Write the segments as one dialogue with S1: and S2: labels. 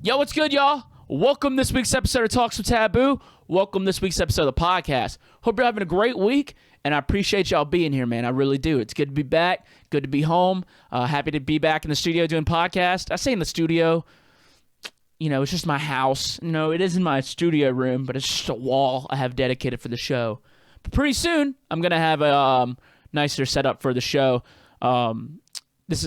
S1: Yo, what's good, y'all? Welcome this week's episode of Talks with TVBOO. Welcome this week's episode of the podcast. Hope you're having a great week, and I appreciate y'all being here, man. I really do. It's good to be back. Good to be home. Happy to be back in the studio doing podcast. I say in the studio, you know, it's just my house. You know, it isn't my studio room, but it's just a wall I have dedicated for the show. But pretty soon, I'm going to have a nicer setup for the show. I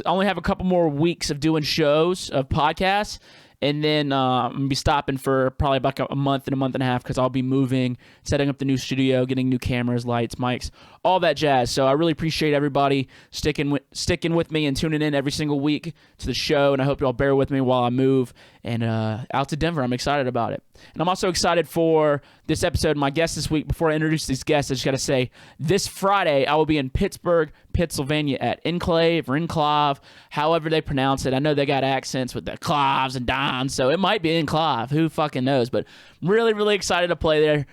S1: only have a couple more weeks of doing shows, of podcasts, and then I'm going to be stopping for probably about a month and a half because I'll be moving, setting up the new studio, getting new cameras, lights, mics, all that jazz. So I really appreciate everybody sticking with me and tuning in every single week to the show, and I hope you all bear with me while I move and out to Denver. I'm excited about it. And I'm also excited for this episode. My guest this week, before I introduce these guests, I just got to say, this Friday I will be in Pittsburgh, Pennsylvania at Enclave or Enclave, however they pronounce it. I know they got accents with the claves and dons, so it might be Enclave. Who fucking knows? But I'm really, really excited to play there.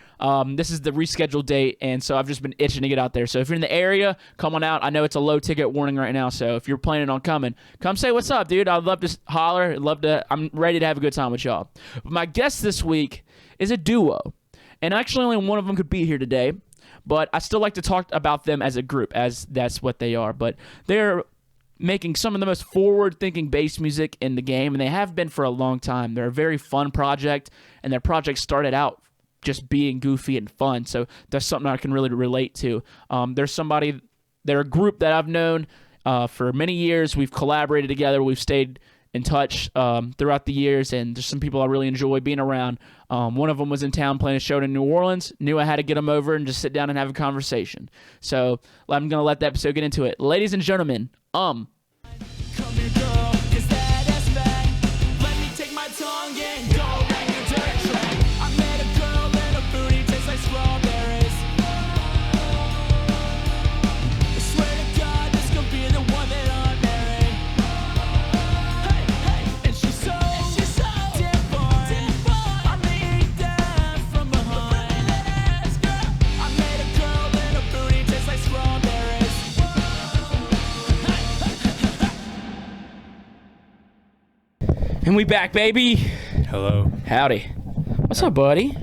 S1: This is the rescheduled date, and so I've just been itching to get out there. So if you're in the area, come on out. I know it's a low ticket warning right now, so if you're planning on coming, come say what's up, dude. I'd love to holler. I'm ready to have a good time with y'all. But my guest this week is a duo, and actually only one of them could be here today, but I still like to talk about them as a group, as that's what they are. But they're making some of the most forward-thinking bass music in the game, and they have been for a long time. They're a very fun project, and their project started out just being goofy and fun, so that's something I can really relate to. They're a group that I've known for many years. We've collaborated together. We've stayed in touch throughout the years, and there's some people I really enjoy being around. One of them was in town playing a show in New Orleans. Knew I had to get them over and just sit down and have a conversation. So I'm going to let the episode get into it. Ladies and gentlemen, Come here, girl, 'cause that's back. Let me take my tongue and go around your dirt track. I met a girl and her booty tastes like strawberries. I swear to God, this could be the one that I'm marrying. Hey, hey, and she's so different. I made that from behind. I met a girl and her booty tastes like strawberries. And we back, baby.
S2: Hello.
S1: Howdy. What's up, buddy?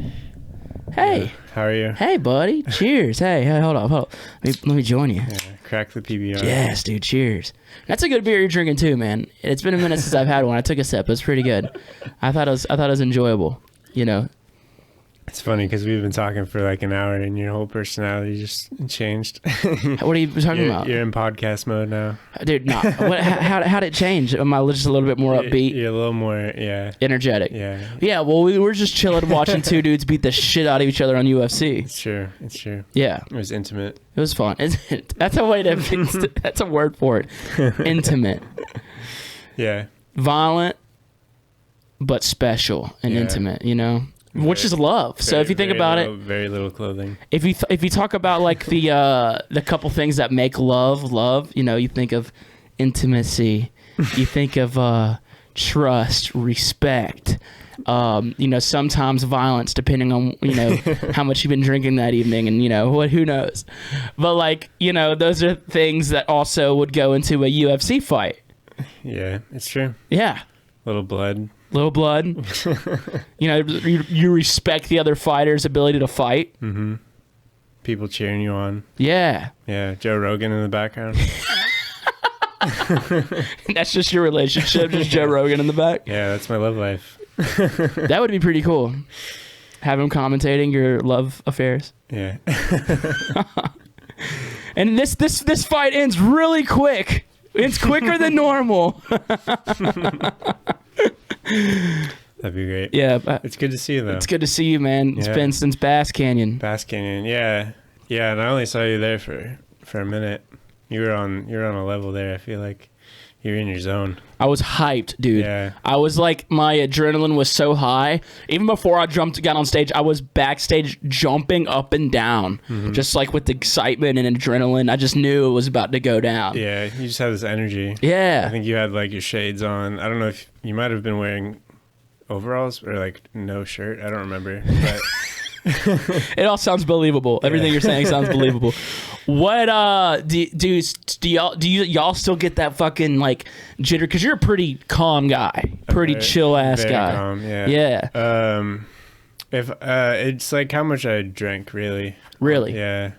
S1: Hey.
S2: Yeah. How are you?
S1: Hey, buddy. Cheers. Hey, hold up. Let me join you.
S2: Yeah, crack the PBR.
S1: Yes, dude. Cheers. That's a good beer you're drinking too, man. It's been a minute since I've had one. I took a sip. It was pretty good. I thought it was enjoyable. You know.
S2: It's funny because we've been talking for like an hour and your whole personality just changed.
S1: What are you talking about?
S2: You're in podcast mode now.
S1: Dude, no. How did it change? Am I just a little bit more upbeat?
S2: You're a little more, yeah.
S1: Energetic.
S2: Yeah.
S1: Yeah, well, we were just chilling watching two dudes beat the shit out of each other on UFC.
S2: It's true.
S1: Yeah.
S2: It was intimate.
S1: It was fun. That's a way to, that's a word for it. Intimate.
S2: Yeah.
S1: Violent, but special and intimate, you know? Which is love. So if you think about it,
S2: very little clothing.
S1: If you talk about like the couple things that make love, you know, you think of intimacy, you think of trust, respect, you know, sometimes violence, depending on, you know, how much you've been drinking that evening, and you know who knows. But like, you know, those are things that also would go into a UFC fight.
S2: Yeah, it's true.
S1: Yeah.
S2: Little blood. You know, you respect the other fighter's ability to fight. Mm-hmm. People cheering you on.
S1: Yeah.
S2: Yeah, Joe Rogan in the background.
S1: That's just your relationship, just Joe Rogan in the back?
S2: Yeah, that's my love life.
S1: That would be pretty cool. Have him commentating your love affairs.
S2: Yeah.
S1: And this fight ends really quick. It's quicker than normal.
S2: That'd be great.
S1: Yeah.
S2: It's good to see you, though.
S1: It's good to see you, man. It's been since Bass Canyon.
S2: Yeah. Yeah, and I only saw you there for a minute. You were on a level there. I feel like you're in your zone.
S1: I was hyped, dude.
S2: Yeah.
S1: I was like, my adrenaline was so high. Even before I got on stage, I was backstage jumping up and down, just like with excitement and adrenaline. I just knew it was about to go down.
S2: Yeah, you just had this energy.
S1: Yeah.
S2: I think you had like your shades on. I don't know if you might have been wearing overalls or like no shirt. I don't remember. But
S1: it all sounds believable. Everything you're saying sounds believable. What do y'all still get that fucking like jitter? Because you're a pretty calm guy, pretty chill ass
S2: very
S1: guy.
S2: Calm, yeah.
S1: Yeah.
S2: If it's like how much I drink, really.
S1: Really?
S2: Yeah.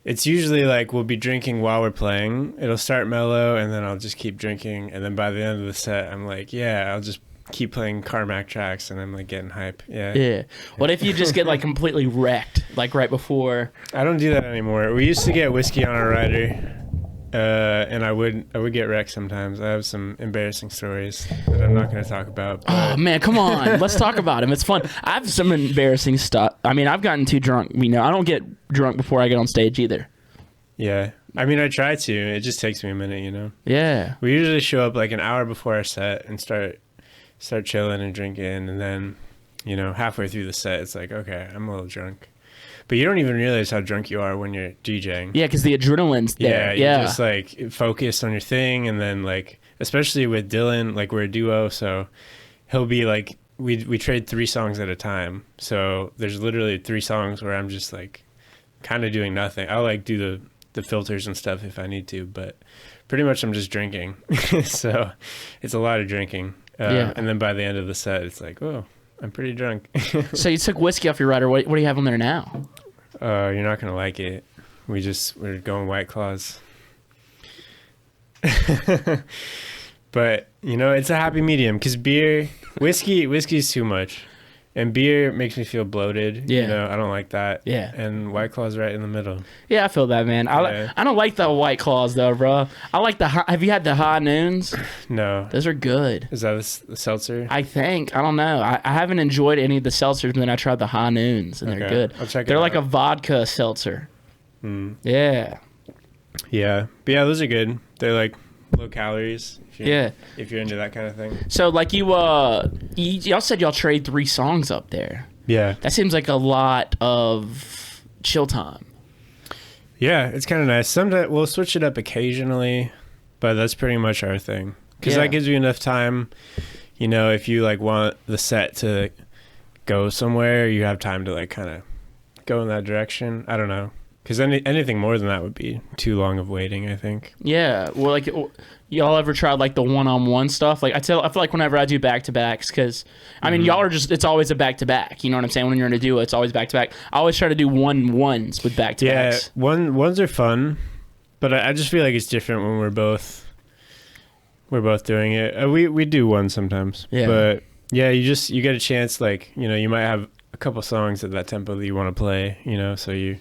S2: It's usually like we'll be drinking while we're playing. It'll start mellow, and then I'll just keep drinking, and then by the end of the set, I'm like, yeah, I'll just keep playing Carmack tracks, and I'm like getting hype. Yeah.
S1: Yeah. What if you just get like completely wrecked, like right before?
S2: I don't do that anymore. We used to get whiskey on our rider. And I would get wrecked sometimes. I have some embarrassing stories that I'm not going to talk about.
S1: Oh man, come on, let's talk about them. It's fun. I have some embarrassing stuff. I mean, I've gotten too drunk. You know, I don't get drunk before I get on stage either.
S2: Yeah, I mean, I try to. It just takes me a minute, you know.
S1: Yeah.
S2: We usually show up like an hour before our set and start chilling and drinking, and then, you know, halfway through the set, it's like, okay, I'm a little drunk. But you don't even realize how drunk you are when you're DJing.
S1: Yeah, because the adrenaline's there. Yeah,
S2: you're just like focused on your thing, and then like, especially with Dylan, like we're a duo, so he'll be like, we trade 3 songs at a time. So there's literally 3 songs where I'm just like, kind of doing nothing. I'll like do the filters and stuff if I need to, but pretty much I'm just drinking. So it's a lot of drinking. And then by the end of the set, it's like, oh, I'm pretty drunk.
S1: So you took whiskey off your rider. What do you have on there now?
S2: You're not gonna like it. We're going White Claws. But you know, it's a happy medium because whiskey's too much, and beer makes me feel bloated.
S1: Yeah,
S2: you know, I don't like that.
S1: Yeah,
S2: and White Claw's right in the middle.
S1: Yeah, I feel that, man. I don't like the White Claws though, bro. I like have you had the High Noons?
S2: No,
S1: those are good.
S2: Is that the seltzer?
S1: I think. I don't know. I haven't enjoyed any of the seltzers, and then I tried the High Noons, and they're good.
S2: I'll check it out.
S1: They're like a vodka seltzer. Yeah.
S2: Yeah, but yeah, those are good. They're like low calories. If you're into that kind of thing.
S1: So like y'all said y'all trade 3 songs up there.
S2: Yeah.
S1: That seems like a lot of chill time.
S2: Yeah, it's kind of nice. Sometimes we'll switch it up occasionally, but that's pretty much our thing. Because that gives you enough time, you know, if you like want the set to go somewhere, you have time to like kind of go in that direction. I don't know. Because anything more than that would be too long of waiting, I think. Yeah.
S1: Well, like, y'all ever tried, like, the one-on-one stuff? Like, I feel like whenever I do back-to-backs, because, I mean, y'all are just, it's always a back-to-back. You know what I'm saying? When you're in a duo, it's always back-to-back. I always try to do ones with back-to-backs.
S2: Yeah, ones are fun, but I just feel like it's different when we're both doing it. We do one sometimes. Yeah. But, yeah, you get a chance, like, you know, you might have a couple songs at that tempo that you want to play, you know, so you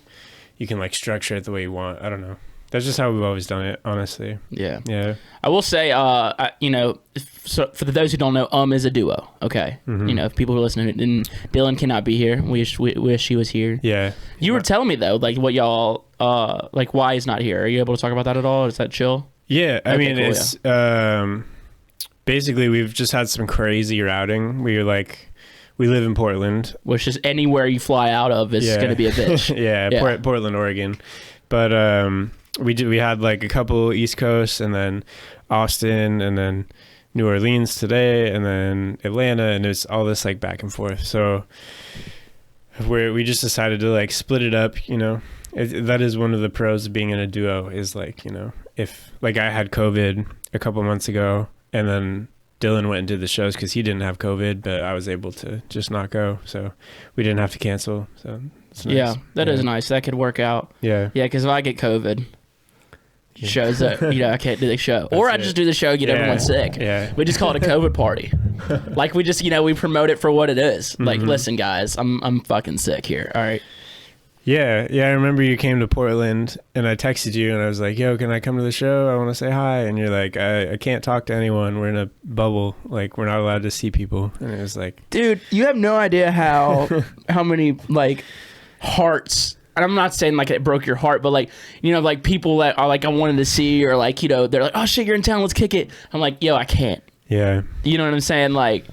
S2: can like structure it the way you want. I don't know. That's just how we've always done it, honestly. Yeah. Yeah.
S1: I will say, you know, so for those who don't know, is a duo. Okay. Mm-hmm. You know, if people are listening, and Dylan cannot be here. We wish he was here. Yeah. You were telling me though, like what y'all, like why he's not here. Are you able to talk about that at all? Is that chill?
S2: Yeah. I mean, cool, it's, basically we've just had some crazy routing. We live in Portland,
S1: which is anywhere you fly out of is going to be a bitch.
S2: Yeah. Portland, Oregon. But we had like a couple East Coast, and then Austin, and then New Orleans today, and then Atlanta, and it's all this like back and forth. So we just decided to like split it up. You know, that is one of the pros of being in a duo is like, you know, if like I had COVID a couple months ago, and then Dylan went and did the shows because he didn't have COVID, but I was able to just not go, so we didn't have to cancel. So it's nice. Yeah, that is nice. That could work out. Yeah, because if I get COVID, shows that I can't do the show, or I just do the show, get everyone sick. Yeah, we just call it a COVID party. Like we just we promote it for what it is. Mm-hmm. Like, listen, guys, I'm fucking sick here. All right. Yeah, I remember you came to Portland, and I texted you, and I was like, yo, can I come to the show? I want to say hi. And you're like, I can't talk to anyone. We're in a bubble. Like, we're not allowed to see people. And it was like...
S1: Dude, you have no idea how many, like, hearts... And I'm not saying, like, it broke your heart, but, like, you know, like, people that are, like, I wanted to see, or, like, you know, they're like, oh, shit, you're in town, let's kick it. I'm like, yo, I can't. Yeah. You know what I'm saying? Like,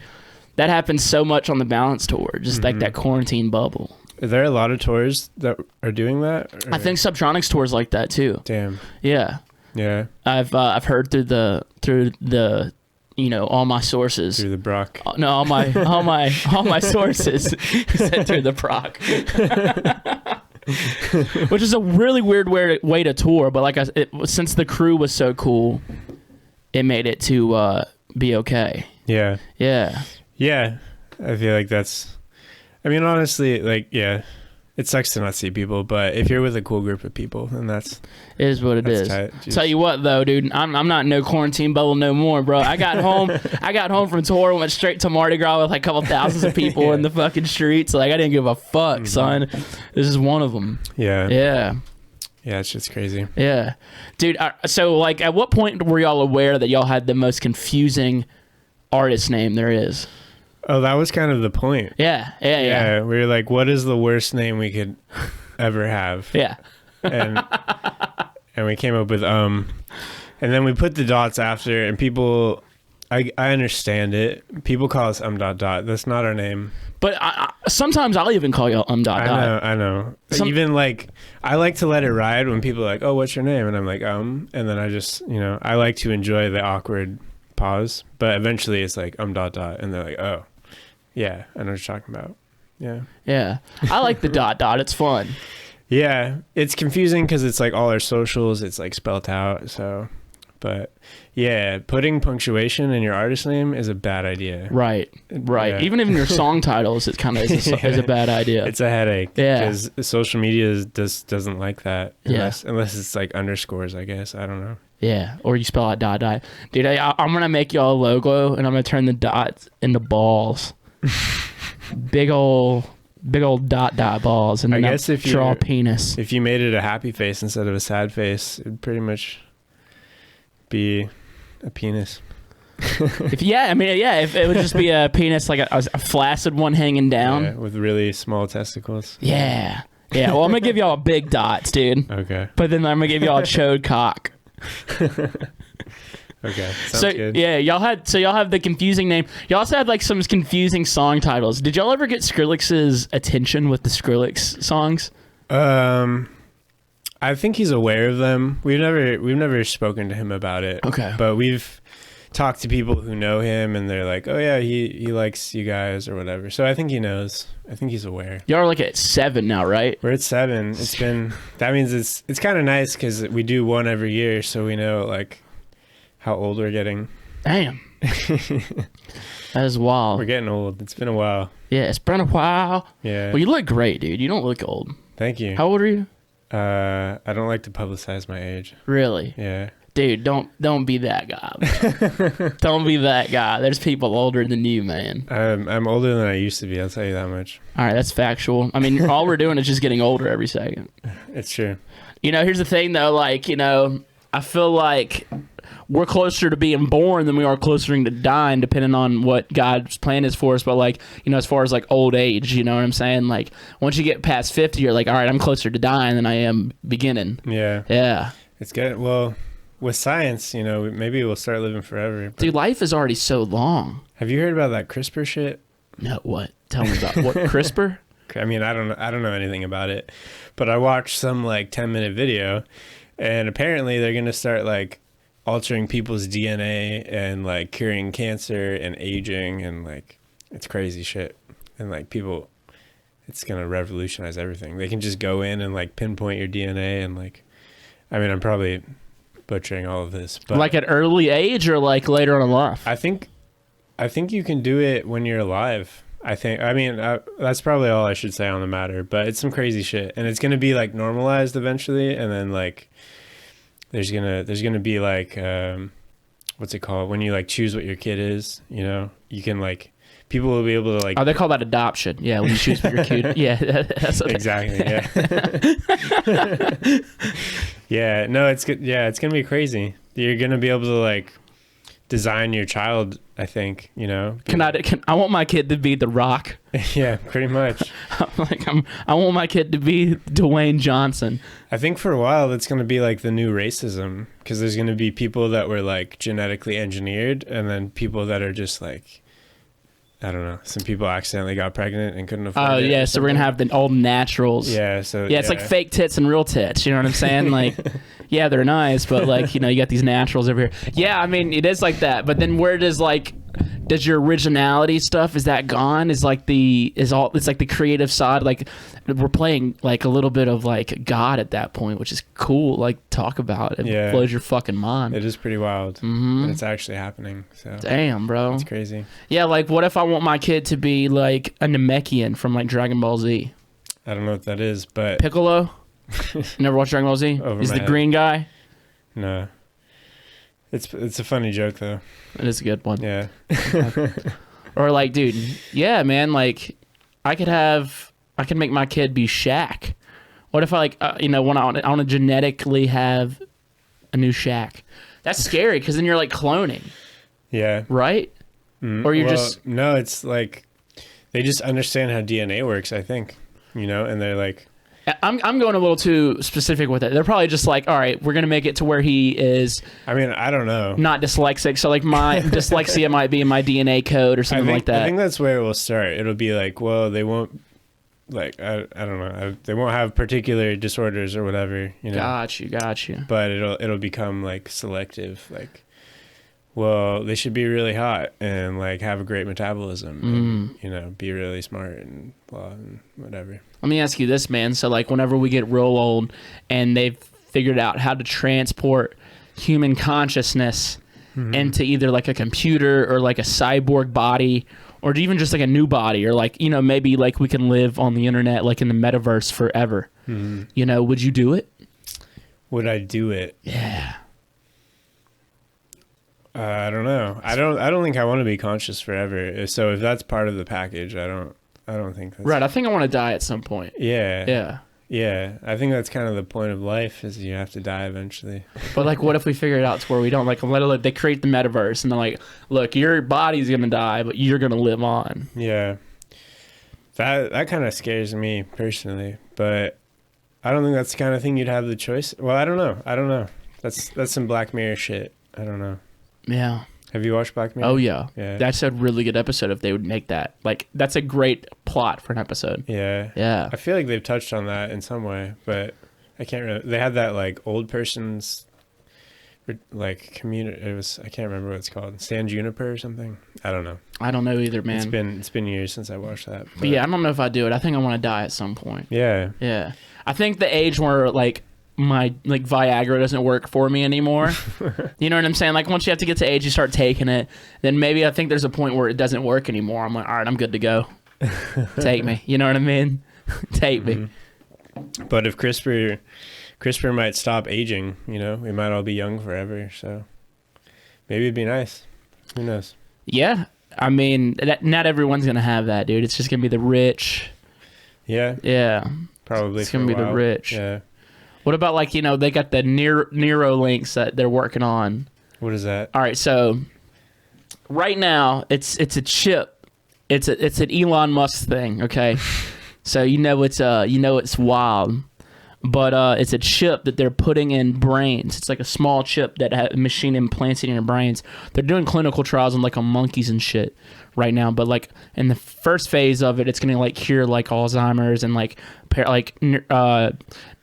S1: that happens so much on the Balance Tour, just, like, that quarantine bubble.
S2: Are there a lot of tours that are doing that? Or?
S1: I think Subtronics tours like that too. Damn. Yeah. Yeah. I've heard through the you know, all my sources.
S2: Through the Brock.
S1: No, all my sources said through the Brock. Which is a really weird way to tour, but like since the crew was so cool, it made it to be okay.
S2: Yeah.
S1: Yeah.
S2: Yeah. I feel like that's, I mean, honestly, like, yeah, it sucks to not see people, but if you're with a cool group of people, then it
S1: is what it is. Tell you what though, dude, I'm not in no quarantine bubble no more, bro. I got home from tour, went straight to Mardi Gras with like a couple thousands of people in the fucking streets. Like I didn't give a fuck, son. This is one of them.
S2: Yeah.
S1: Yeah.
S2: Yeah, it's just crazy.
S1: Yeah. Dude, so like at what point were y'all aware that y'all had the most confusing artist name there is?
S2: Oh, that was kind of the point.
S1: Yeah.
S2: We were like, what is the worst name we could ever have?
S1: Yeah.
S2: And we came up with and then we put the dots after, and people, I understand it. People call us dot dot. That's not our name.
S1: But sometimes I'll even call you dot dot.
S2: I know. Even like, I like to let it ride when people are like, oh, what's your name? And I'm like, and then I just, I like to enjoy the awkward pause. But eventually it's like, dot dot. And they're like, oh, yeah, I know what you're talking about. Yeah.
S1: Yeah. I like the dot dot. It's fun.
S2: Yeah. It's confusing because it's like all our socials, it's like spelt out. So, but yeah, putting punctuation in your artist name is a bad idea.
S1: Right.
S2: Yeah.
S1: Even in your song titles, it kind of is a bad idea.
S2: It's a headache.
S1: Yeah.
S2: Because social media doesn't like that. Unless it's like underscores, I guess. I don't know.
S1: Yeah. Or you spell out dot dot. Dude, I'm going to make y'all a logo and I'm going to turn the dots into balls. big old dot balls, and then I guess if you draw a penis.
S2: If you made it a happy face instead of a sad face, it'd pretty much be a penis.
S1: If it would just be a penis, like a flaccid one hanging down,
S2: with really small testicles.
S1: Yeah. Well, I'm gonna give y'all a big dots, dude.
S2: Okay.
S1: But then I'm gonna give y'all a chode cock.
S2: Okay. Sounds good.
S1: Yeah, y'all have the confusing name. You also had like some confusing song titles. Did y'all ever get Skrillex's attention with the Skrillex songs?
S2: I think he's aware of them. We've never spoken to him about it.
S1: Okay.
S2: But we've talked to people who know him, and they're like, oh yeah, he likes you guys or whatever. So I think he knows. I think he's aware.
S1: Y'all are like at 7 now, right?
S2: We're at 7. That means it's kind of nice because we do one every year, so we know like how old we're getting.
S1: Damn. That is wild.
S2: We're getting old. It's been a while.
S1: Yeah, it's been a while.
S2: Yeah.
S1: Well, you look great, dude. You don't look old.
S2: Thank you.
S1: How old are you?
S2: I don't like to publicize my age.
S1: Really?
S2: Yeah.
S1: Dude, don't be that guy. Don't be that guy. There's people older than you, man.
S2: I'm older than I used to be. I'll tell you that much.
S1: All right, that's factual. I mean, all we're doing is just getting older every second.
S2: It's true.
S1: Here's the thing, though. Like, I feel like we're closer to being born than we are closer to dying, depending on what God's plan is for us. But like, as far as like old age, you know what I'm saying? Like once you get past 50, you're like, all right, I'm closer to dying than I am beginning.
S2: Yeah.
S1: Yeah.
S2: It's good. Well, with science, maybe we'll start living forever.
S1: Dude, life is already so long.
S2: Have you heard about that CRISPR shit?
S1: No, what? Tell me about what CRISPR?
S2: I mean, I don't know anything about it, but I watched some like 10-minute video, and apparently they're gonna start like altering people's DNA and like curing cancer and aging, and like it's crazy shit. And like people, it's gonna revolutionize everything. They can just go in and like pinpoint your DNA, and like, I mean, I'm probably butchering all of this, but
S1: like at early age or like later on in life?
S2: I think you can do it when you're alive. That's probably all I should say on the matter, but it's some crazy shit, and it's gonna be like normalized eventually, and then like there's gonna be like what's it called when you like choose what your kid is, you can like people will be able to like
S1: they call that adoption. Yeah, when you choose what your kid. Yeah, that's what
S2: exactly. Yeah. Yeah, no, it's good. Yeah, it's gonna be crazy. You're gonna be able to like design your child, I think,
S1: I want my kid to be The Rock.
S2: Yeah, pretty much.
S1: I want my kid to be Dwayne Johnson.
S2: I think for a while that's going to be like the new racism, because there's going to be people that were like genetically engineered, and then people that are just like, I don't know, some people accidentally got pregnant and couldn't afford it.
S1: Oh yeah, so we're gonna have the old naturals.
S2: Yeah, so
S1: it's like fake tits and real tits, you know what I'm saying? Like, yeah, they're nice, but like, you got these naturals over here. Yeah, I mean, it is like that, but then where does like does your originality stuff, is that gone? It's like the creative side, like we're playing like a little bit of like God at that point, which is cool. Like talk about it.
S2: Yeah.
S1: Blows your fucking mind.
S2: It is pretty wild. And it's actually happening. So
S1: Damn, bro.
S2: it's crazy.
S1: Yeah, like what if I want my kid to be like a Namekian from like Dragon Ball Z?
S2: I don't know what that is, but
S1: Piccolo? Never watched Dragon Ball Z?
S2: Over
S1: He's
S2: my
S1: the
S2: head.
S1: green guy.
S2: no. It's a funny joke though.
S1: It is a good one.
S2: Yeah.
S1: Or like, dude, yeah, man, like I could make my kid be Shaq. What if I like, when I want to genetically have a new Shaq? That's scary because then you're like cloning,
S2: Yeah.
S1: right? Or you're just
S2: no, it's like they just understand how DNA works, I think. And they're like,
S1: I'm going a little too specific with it. They're probably just like, all right, we're gonna make it to where he is
S2: I mean, I don't know.
S1: not dyslexic. So like my dyslexia might be in my DNA code or something like that.
S2: I think that's where it will start. It'll be like, well, they won't, like, I don't know. They won't have particular disorders or whatever,
S1: Got you.
S2: But it'll become like selective, like, well, they should be really hot and like have a great metabolism and, be really smart and blah and whatever.
S1: Let me ask you this, man. So like whenever we get real old and they've figured out how to transport human consciousness into either like a computer or like a cyborg body or even just like a new body or like, maybe like we can live on the internet like in the metaverse forever. Would you do it?
S2: Would I do it?
S1: Yeah.
S2: I don't know. I don't think I want to be conscious forever. So if that's part of the package, I don't think that's
S1: Right. I think I want to die at some point.
S2: Yeah.
S1: Yeah.
S2: Yeah. I think that's kind of the point of life is you have to die eventually.
S1: But like, what if we figure it out to where we don't like, they create the metaverse and they're like, look, your body's going to die, but you're going to live on.
S2: Yeah. That kind of scares me personally, but I don't think that's the kind of thing you'd have the choice. Well, I don't know. That's some Black Mirror shit. I don't know.
S1: Yeah.
S2: Have you watched Black Mirror?
S1: Oh yeah.
S2: Yeah.
S1: That's a really good episode if they would make that. Like that's a great plot for an episode.
S2: Yeah.
S1: Yeah.
S2: I feel like they've touched on that in some way, but I can't remember. They had that like old person's like community. I can't remember what it's called. San Juniper or something. I don't know.
S1: I don't know either, man.
S2: It's been years since I watched that.
S1: But yeah, I don't know if I do it. I think I want to die at some point.
S2: Yeah.
S1: Yeah. I think the age where like my like Viagra doesn't work for me anymore. You know what I'm saying? Like once you have to get to age, you start taking it. Then maybe I think there's a point where it doesn't work anymore. I'm like, all right, I'm good to go. Take me. You know what I mean? Take me.
S2: But if CRISPR might stop aging, we might all be young forever. So maybe it'd be nice. Who knows?
S1: Yeah. I mean, not everyone's going to have that, dude. It's just going to be the rich.
S2: Yeah.
S1: Yeah.
S2: Probably.
S1: It's going to be the rich.
S2: Yeah.
S1: What about like, they got the Neuralinks that they're working on.
S2: What is that?
S1: All right. So right now it's a chip. It's an Elon Musk thing. Okay. So, it's wild. But it's a chip that they're putting in brains. It's like a small chip that a machine implants in your brains. They're doing clinical trials on like on monkeys and shit right now. But like in the first phase of it, it's gonna like cure like Alzheimer's and like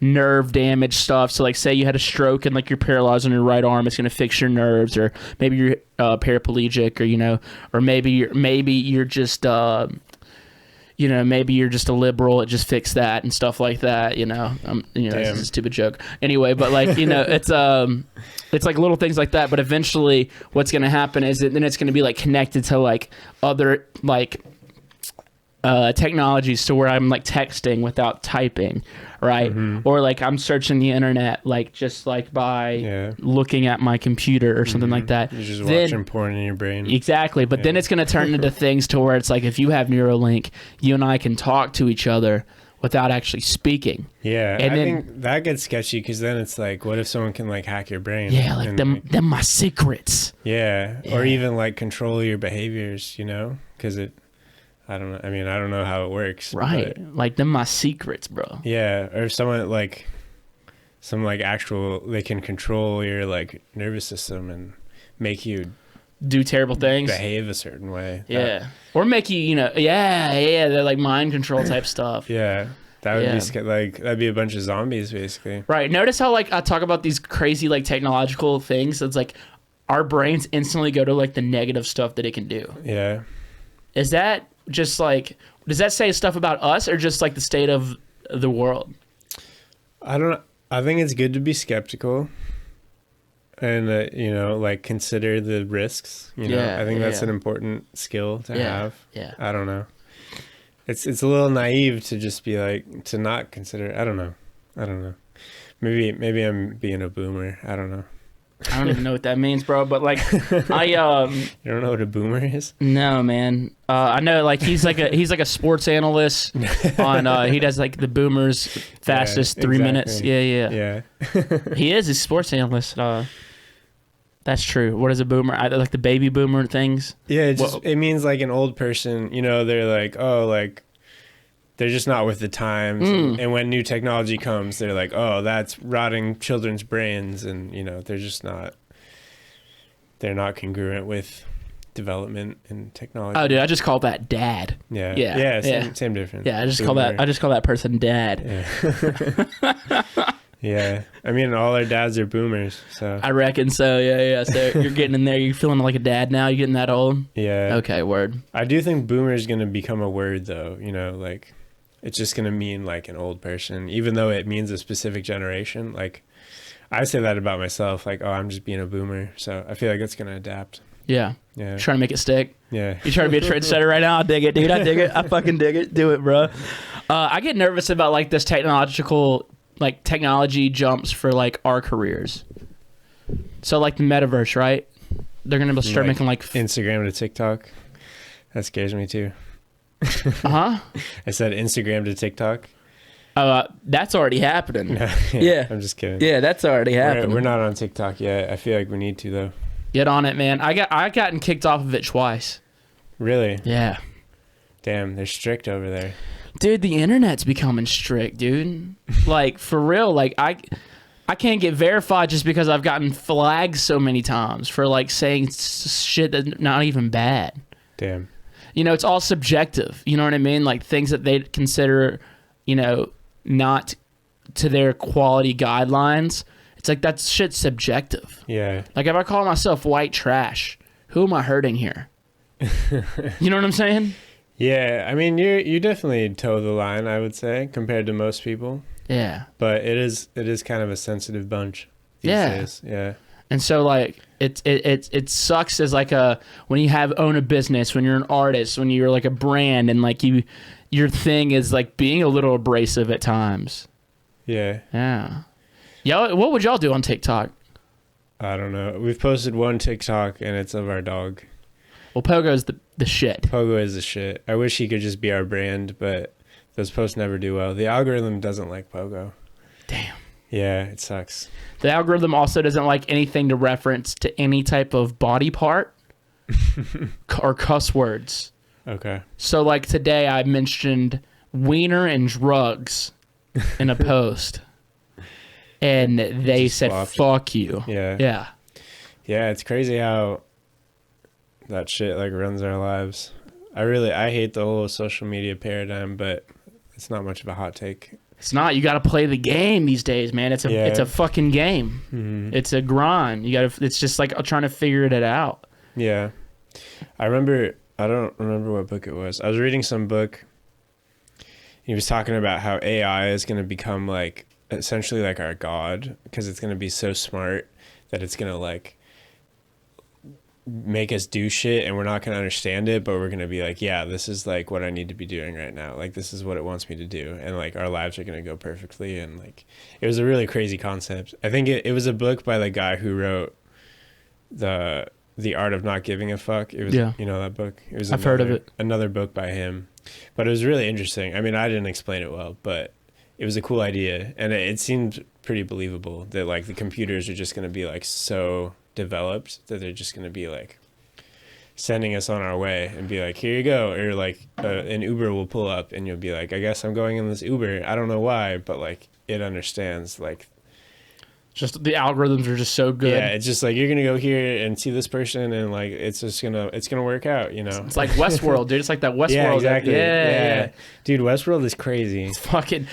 S1: nerve damage stuff. So like say you had a stroke and like you're paralyzed on your right arm, it's gonna fix your nerves. Or maybe you're paraplegic, or maybe you're just. Maybe you're just a liberal. It just fixed that and stuff like that. It's a stupid joke. Anyway, but like, it's like little things like that. But eventually, what's going to happen is then it's going to be like connected to like other like technologies to where I'm like texting without typing, right? Or like I'm searching the internet, like just like by looking at my computer or something like that.
S2: You're just watching porn in your brain.
S1: Exactly. But then it's going to turn into things to where it's like if you have Neuralink, you and I can talk to each other without actually speaking.
S2: Yeah. And I think that gets sketchy because then it's like, what if someone can like hack your brain?
S1: Yeah, like them my secrets.
S2: Yeah. Or even like control your behaviors, because I don't know. I mean, I don't know how it works.
S1: Right. Like them my secrets, bro.
S2: Yeah. Or someone like they can control your like nervous system and make you
S1: do terrible things,
S2: behave a certain way.
S1: Yeah. Or make you, they're like mind control type stuff.
S2: Yeah. That would be like, that'd be a bunch of zombies basically.
S1: Right. Notice how like I talk about these crazy like technological things. It's like our brains instantly go to like the negative stuff that it can do.
S2: Yeah.
S1: Is that just like, does that say stuff about us or just like the state of the world?
S2: I don't know. I think it's good to be skeptical and, like consider the risks. I think that's an important skill to have.
S1: Yeah.
S2: I don't know. It's a little naive to just be like, to not consider. I don't know. Maybe I'm being a boomer. I don't know.
S1: I don't even know what that means, bro. But like,
S2: You don't know what a boomer is?
S1: No, man. I know, like he's like a sports analyst on. He does like the Boomers fastest 3 minutes. Yeah. He is a sports analyst. That's true. What is a boomer? Like the baby boomer things.
S2: Yeah, it means like an old person. They're like, oh, like they're just not with the times. And when new technology comes, they're like, oh, that's rotting children's brains, and they're just not. They're not congruent with development and technology.
S1: Oh, dude, I just call that dad.
S2: Yeah. Same difference.
S1: Yeah, I just call that person dad.
S2: Yeah. Yeah. I mean, all our dads are boomers, so.
S1: I reckon so. Yeah. So you're getting in there. You're feeling like a dad now. You're getting that old.
S2: Yeah.
S1: Okay. Word.
S2: I do think boomer is gonna become a word, though. Like it's just gonna mean like an old person, even though it means a specific generation. Like I say that about myself. Like, oh, I'm just being a boomer. So I feel like it's gonna adapt.
S1: Yeah.
S2: Yeah.
S1: Trying to make it stick.
S2: Yeah.
S1: You trying to be a trendsetter right now? I dig it, dude. I dig it. I fucking dig it. Do it, bro. I get nervous about like this technology jumps for like our careers. So like the metaverse, right? They're gonna start making like
S2: Instagram to TikTok. That scares me too.
S1: Huh?
S2: I said Instagram to TikTok.
S1: That's already happening.
S2: Yeah. I'm just kidding.
S1: Yeah, that's already happening.
S2: We're not on TikTok yet. I feel like we need to though.
S1: Get on it, man. I gotten kicked off of it twice.
S2: Really?
S1: Yeah.
S2: Damn, they're strict over there.
S1: Dude, the internet's becoming strict, dude. Like, for real. Like, I can't get verified just because I've gotten flagged so many times for, like, saying shit that's not even bad.
S2: Damn.
S1: It's all subjective. You know what I mean? Like, things that they consider, not to their quality guidelines. It's like, that shit's subjective.
S2: Yeah.
S1: Like, if I call myself white trash, who am I hurting here? You know what I'm saying?
S2: Yeah, I mean, you definitely toe the line, I would say, compared to most people.
S1: Yeah.
S2: But it is kind of a sensitive bunch these days. Yeah.
S1: And so like it sucks as like when you own a business, when you're an artist, when you're like a brand, and like your thing is like being a little abrasive at times.
S2: Yeah.
S1: Yeah. Y'all, what would y'all do on TikTok?
S2: I don't know. We've posted one TikTok and it's of our dog.
S1: Well, Pogo's the shit.
S2: Pogo is the shit. I wish he could just be our brand, but those posts never do well. The algorithm doesn't like Pogo.
S1: Damn.
S2: Yeah, it sucks.
S1: The algorithm also doesn't like anything to reference to any type of body part or cuss words.
S2: Okay.
S1: So like today I mentioned wiener and drugs in a post. And they said, fuck you.
S2: Yeah.
S1: Yeah.
S2: Yeah, it's crazy how that shit like runs our lives. I hate the whole social media paradigm, but it's not much of a hot take.
S1: It's not. You got to play the game these days, man. It's a fucking game. Mm-hmm. It's a grind. It's just like trying to figure it out.
S2: Yeah. I don't remember what book it was. I was reading some book. He was talking about how AI is going to become like essentially like our god, because it's going to be so smart that it's going to like make us do shit and we're not going to understand it, but we're going to be like, yeah, this is like what I need to be doing right now. Like, this is what it wants me to do. And like our lives are going to go perfectly. And like, it was a really crazy concept. I think it was a book by the guy who wrote the Art of Not Giving a Fuck. It was, you know, that book. It was
S1: I've heard of it.
S2: Another book by him, but it was really interesting. I mean, I didn't explain it well, but it was a cool idea. And it seemed pretty believable that like the computers are just going to be like so developed that they're just going to be like sending us on our way and be like, here you go. Or like an Uber will pull up and you'll be like, I guess I'm going in this Uber. I don't know why, but like it understands like
S1: Just the algorithms are just so good.
S2: Yeah, it's just like you're gonna go here and see this person, and like it's gonna work out.
S1: It's like Westworld, dude. It's like that Westworld.
S2: Yeah, exactly.
S1: Yeah.
S2: Dude, Westworld is crazy.
S1: It's fucking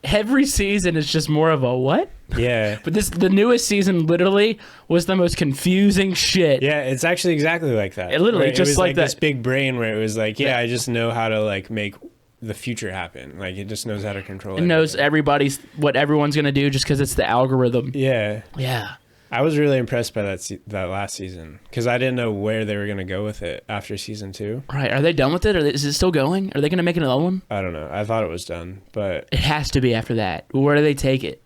S1: every season is just more of a what?
S2: Yeah.
S1: But the newest season literally was the most confusing shit.
S2: Yeah, it's actually exactly like that.
S1: It literally
S2: Right?
S1: just
S2: it was
S1: like that.
S2: this big brain where it was like, yeah, I just know how to like make the future happen. Like it just knows how to control it.
S1: It knows what everyone's gonna do just because it's the algorithm.
S2: Yeah.
S1: Yeah.
S2: I was really impressed by that last season because I didn't know where they were gonna go with it after season 2.
S1: Right. Are they done with it? Is it still going? Are they gonna make another one?
S2: I don't know. I thought it was done, but
S1: It has to be after that. Where do they take it?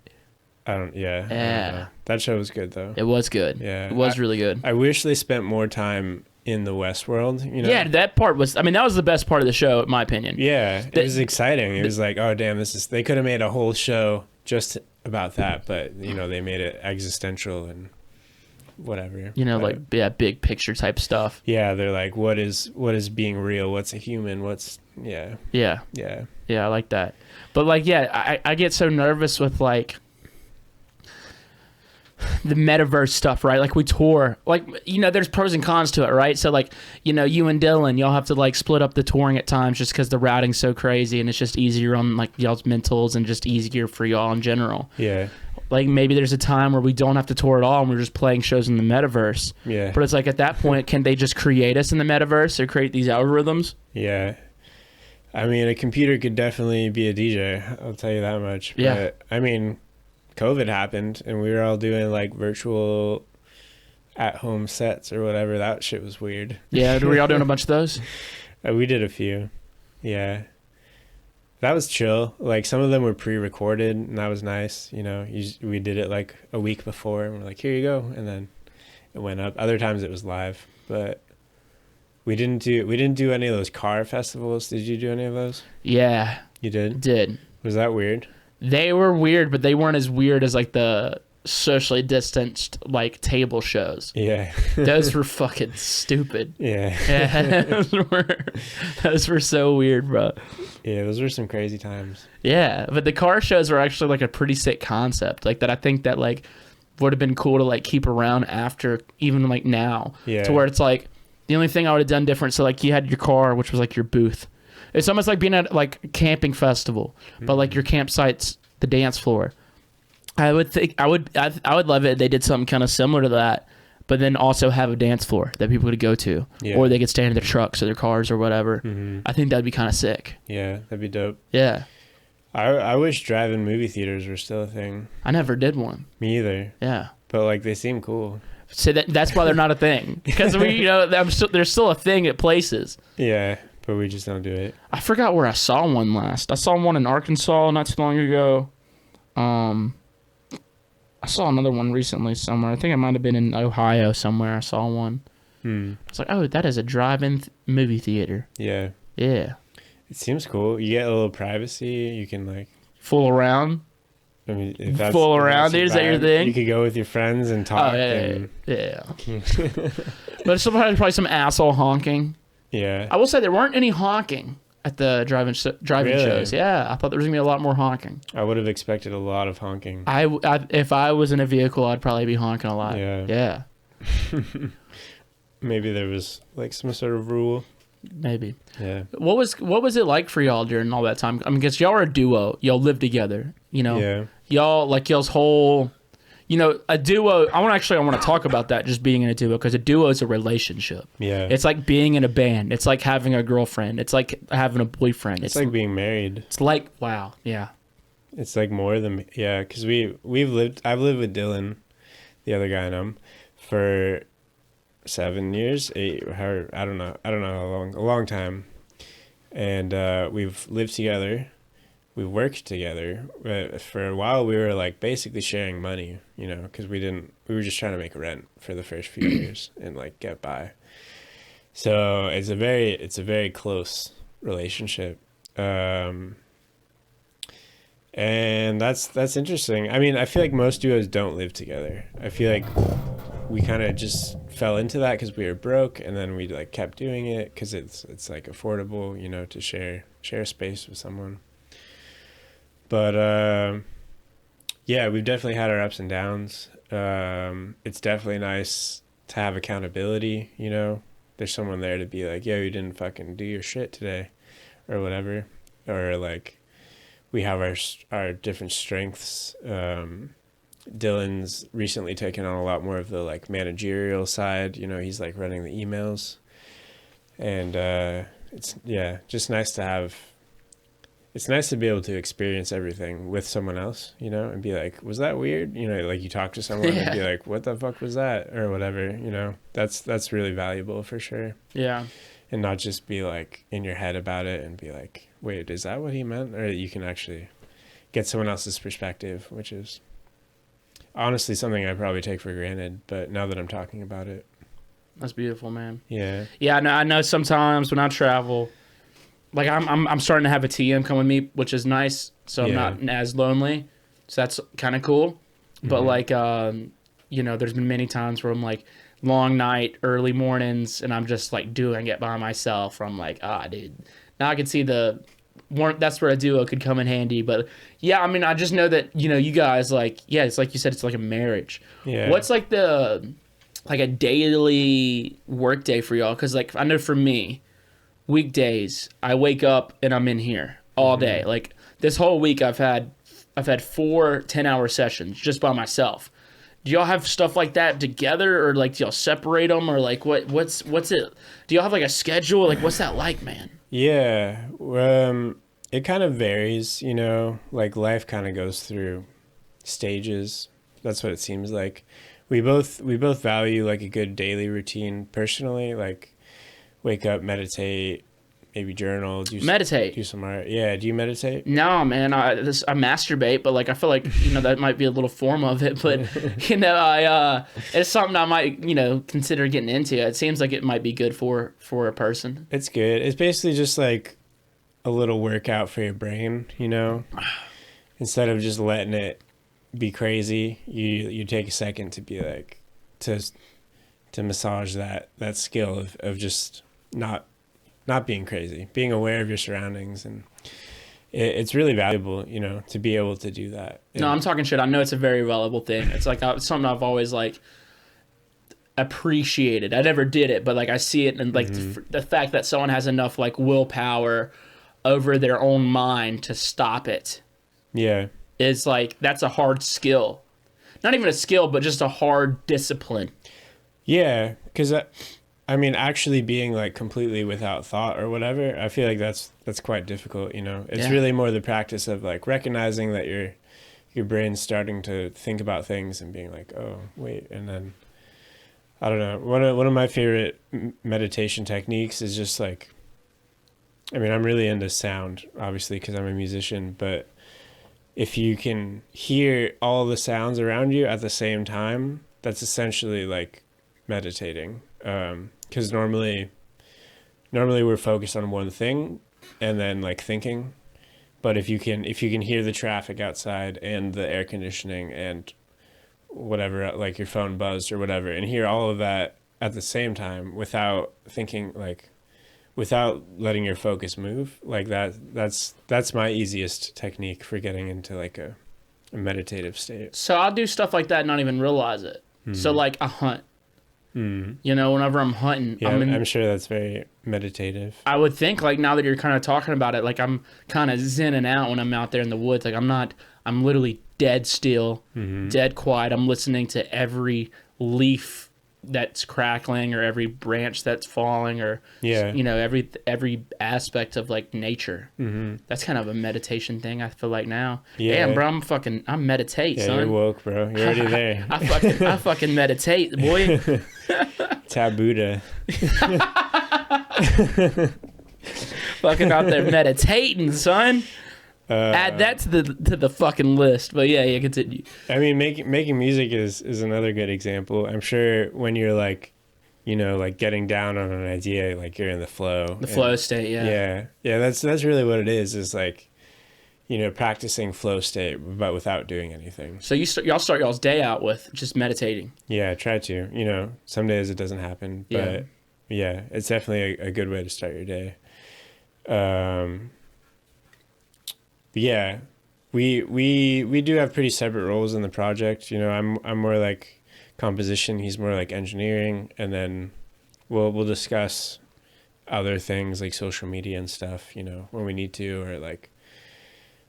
S2: I don't. Yeah.
S1: Yeah.
S2: I don't know. That show was good though.
S1: It was good.
S2: Yeah.
S1: It was really good.
S2: I wish they spent more time in the West world. You know.
S1: Yeah, that part was. I mean, that was the best part of the show, in my opinion.
S2: Yeah, it was exciting. It was like, oh damn, they could have made a whole show just about that, but you know, they made it existential and whatever.
S1: You know, like big picture type stuff.
S2: Yeah, they're like, what is being real? What's a human?
S1: Yeah.
S2: Yeah.
S1: Yeah, I like that. But like, yeah, I get so nervous with like the metaverse stuff, right? Like we tour, like, you know, there's pros and cons to it, right? So like, you know, you and Dylan, y'all have to like split up the touring at times just because the routing's so crazy and it's just easier on like y'all's mentals and just easier for y'all in general.
S2: Yeah.
S1: Like maybe there's a time where we don't have to tour at all and we're just playing shows in the metaverse.
S2: Yeah.
S1: But it's like at that point, can they just create us in the metaverse or create these algorithms?
S2: Yeah. I mean, a computer could definitely be a DJ. I'll tell you that much.
S1: Yeah.
S2: But, I mean, COVID happened and we were all doing like virtual at-home sets or whatever. That shit was weird.
S1: Yeah, were y'all doing a bunch of those?
S2: We did a few. Yeah. That was chill. Like some of them were pre-recorded and that was nice. You know, we did it like a week before and we're like, here you go. And then it went up. Other times it was live, but we didn't do any of those car festivals. Did you do any of those?
S1: Yeah.
S2: You did?
S1: Did.
S2: Was that weird?
S1: They were weird, but they weren't as weird as like the socially distanced like table shows.
S2: Yeah.
S1: Those were fucking stupid.
S2: Yeah.
S1: Yeah, those were so weird, bro.
S2: Yeah, those were some crazy times.
S1: Yeah, but the car shows were actually like a pretty sick concept. Like that I think that like would have been cool to like keep around after even like now.
S2: Yeah.
S1: To where it's like the only thing I would have done different, so like you had your car, which was like your booth. It's almost like being at like a camping festival, but like your campsite's the dance floor. I would love it if they did something kind of similar to that, but then also have a dance floor that people could go to, or they could stand in their trucks or their cars or whatever.
S2: Mm-hmm.
S1: I think that'd be kind of sick.
S2: Yeah, that'd be dope.
S1: Yeah.
S2: I wish drive-in movie theaters were still a thing.
S1: I never did one.
S2: Me either.
S1: Yeah.
S2: But like they seem cool.
S1: So that's why they're not a thing, because there's still a thing at places.
S2: Yeah, but we just don't do it.
S1: I forgot where I saw one last. I saw one in Arkansas not too long ago. I saw another one recently somewhere. I think it might have been in Ohio somewhere. I saw one. It's like, oh, that is a drive-in movie theater.
S2: Yeah.
S1: Yeah.
S2: It seems cool. You get a little privacy. You can like
S1: Fool around.
S2: I mean, if that's,
S1: Fool
S2: if
S1: around,
S2: that's your
S1: dude. Is that your
S2: vibe,
S1: thing?
S2: You could go with your friends and talk.
S1: Oh,
S2: and,
S1: yeah. But sometimes probably some asshole honking.
S2: Yeah.
S1: I will say there weren't any honking at the drive-in
S2: Really?
S1: shows. Yeah, I thought there was gonna be a lot more honking.
S2: I would have expected a lot of honking.
S1: If I was in a vehicle, I'd probably be honking a lot.
S2: Yeah.
S1: Yeah.
S2: Maybe there was like some sort of rule.
S1: Maybe.
S2: Yeah.
S1: What was it like for y'all during all that time? I mean, because y'all are a duo. Y'all live together. You know.
S2: Yeah.
S1: Y'all's whole. You know, a duo. I want to talk about that. Just being in a duo, because a duo is a relationship.
S2: Yeah.
S1: It's like being in a band. It's like having a girlfriend. It's like having a boyfriend.
S2: It's like being married.
S1: It's like, wow. Yeah.
S2: It's like more than, yeah, because I've lived with Dylan, the other guy I know, for 7 years, 8, or I don't know how long, a long time. And we've lived together. We worked together. For a while, we were like basically sharing money, you know, because we were just trying to make rent for the first few years and like get by. So it's a very close relationship. And that's interesting. I mean, I feel like most duos don't live together. I feel like we kind of just fell into that because we were broke, and then we like kept doing it because it's like affordable, you know, to share space with someone. But Yeah, we've definitely had our ups and downs. It's definitely nice to have accountability, you know. There's someone there to be like, yo, you didn't fucking do your shit today or whatever. Or like we have our different strengths. Dylan's recently taken on a lot more of the like managerial side, you know, he's like running the emails. And it's just nice to have. It's nice to be able to experience everything with someone else, you know, and be like, was that weird? You know, like you talk to someone and be like, what the fuck was that? Or whatever, you know, that's really valuable for sure.
S1: Yeah.
S2: And not just be like in your head about it and be like, wait, is that what he meant? Or you can actually get someone else's perspective, which is honestly something I probably take for granted. But now that I'm talking about it.
S1: That's beautiful, man.
S2: Yeah.
S1: Yeah, I know sometimes when I travel, like I'm starting to have a TM come with me, which is nice. So I'm not as lonely. So that's kind of cool. But like, you know, there's been many times where I'm like long night, early mornings, and I'm just like doing it by myself. I'm like, dude, now I can see that's where a duo could come in handy. But yeah, I mean, I just know that, you know, you guys like, yeah, it's like you said, it's like a marriage.
S2: Yeah.
S1: What's like like a daily work day for y'all? Because like I know for me, weekdays I wake up and I'm in here all day. Like this whole week I've had 4 10-hour sessions just by myself. Do y'all have stuff like that together, or like do y'all separate them, or like what's it? Do y'all have like a schedule? Like what's that like, man?
S2: Yeah. It kind of varies, you know, like life kind of goes through stages. That's what it seems like. We both value like a good daily routine personally, like wake up, meditate, maybe journal,
S1: Meditate.
S2: do some art. Yeah, do you meditate?
S1: No, man, I masturbate, but like I feel like, you know, that might be a little form of it, but you know, it's something I might, you know, consider getting into. It seems like it might be good for a person.
S2: It's good. It's basically just like a little workout for your brain, you know. Instead of just letting it be crazy, you take a second to be like to massage that skill of just not being crazy, being aware of your surroundings, and it's really valuable, you know, to be able to do that.
S1: No, I'm talking shit. I know it's a very valuable thing. It's like something I've always like appreciated. I never did it, but like I see it, and like the fact that someone has enough like willpower over their own mind to stop it.
S2: Yeah.
S1: Is like, that's a hard skill. Not even a skill, but just a hard discipline.
S2: Yeah, because I mean, actually being like completely without thought or whatever, I feel like that's quite difficult, you know. It's really more the practice of like recognizing that your brain's starting to think about things and being like, oh wait, and then I don't know. One of my favorite meditation techniques is just like, I mean, I'm really into sound, obviously, because I'm a musician, but if you can hear all the sounds around you at the same time, that's essentially like meditating. Because normally we're focused on one thing and then like thinking, but if you can hear the traffic outside and the air conditioning and whatever, like your phone buzzed or whatever, and hear all of that at the same time without thinking, like without letting your focus move, like that's my easiest technique for getting into like a meditative state.
S1: So I'll do stuff like that and not even realize it. So like I hunt. You know, whenever I'm hunting,
S2: yeah, I'm sure that's very meditative.
S1: I would think, like, now that you're kind of talking about it, like I'm kind of zenning out when I'm out there in the woods. Like I'm literally dead still, dead quiet. I'm listening to every leaf that's crackling or every branch that's falling, or you know, every aspect of like nature. That's kind of a meditation thing, I feel like now. Damn, bro, I'm meditate, son.
S2: You're woke, bro. You're already there.
S1: I fucking meditate, boy.
S2: TVBOO.
S1: Fucking out there meditating, son. Add that to the fucking list. But yeah, continue.
S2: I mean, making music is another good example. I'm sure when you're like, you know, like getting down on an idea, like you're in the flow.
S1: The flow state, yeah.
S2: Yeah. That's really what it is like, you know, practicing flow state, but without doing anything.
S1: So y'all start y'all's day out with just meditating.
S2: Yeah, try to. You know, some days it doesn't happen, but yeah, it's definitely a good way to start your day. Yeah, we do have pretty separate roles in the project. You know, I'm more like composition, he's more like engineering, and then we'll discuss other things like social media and stuff, you know, when we need to, or like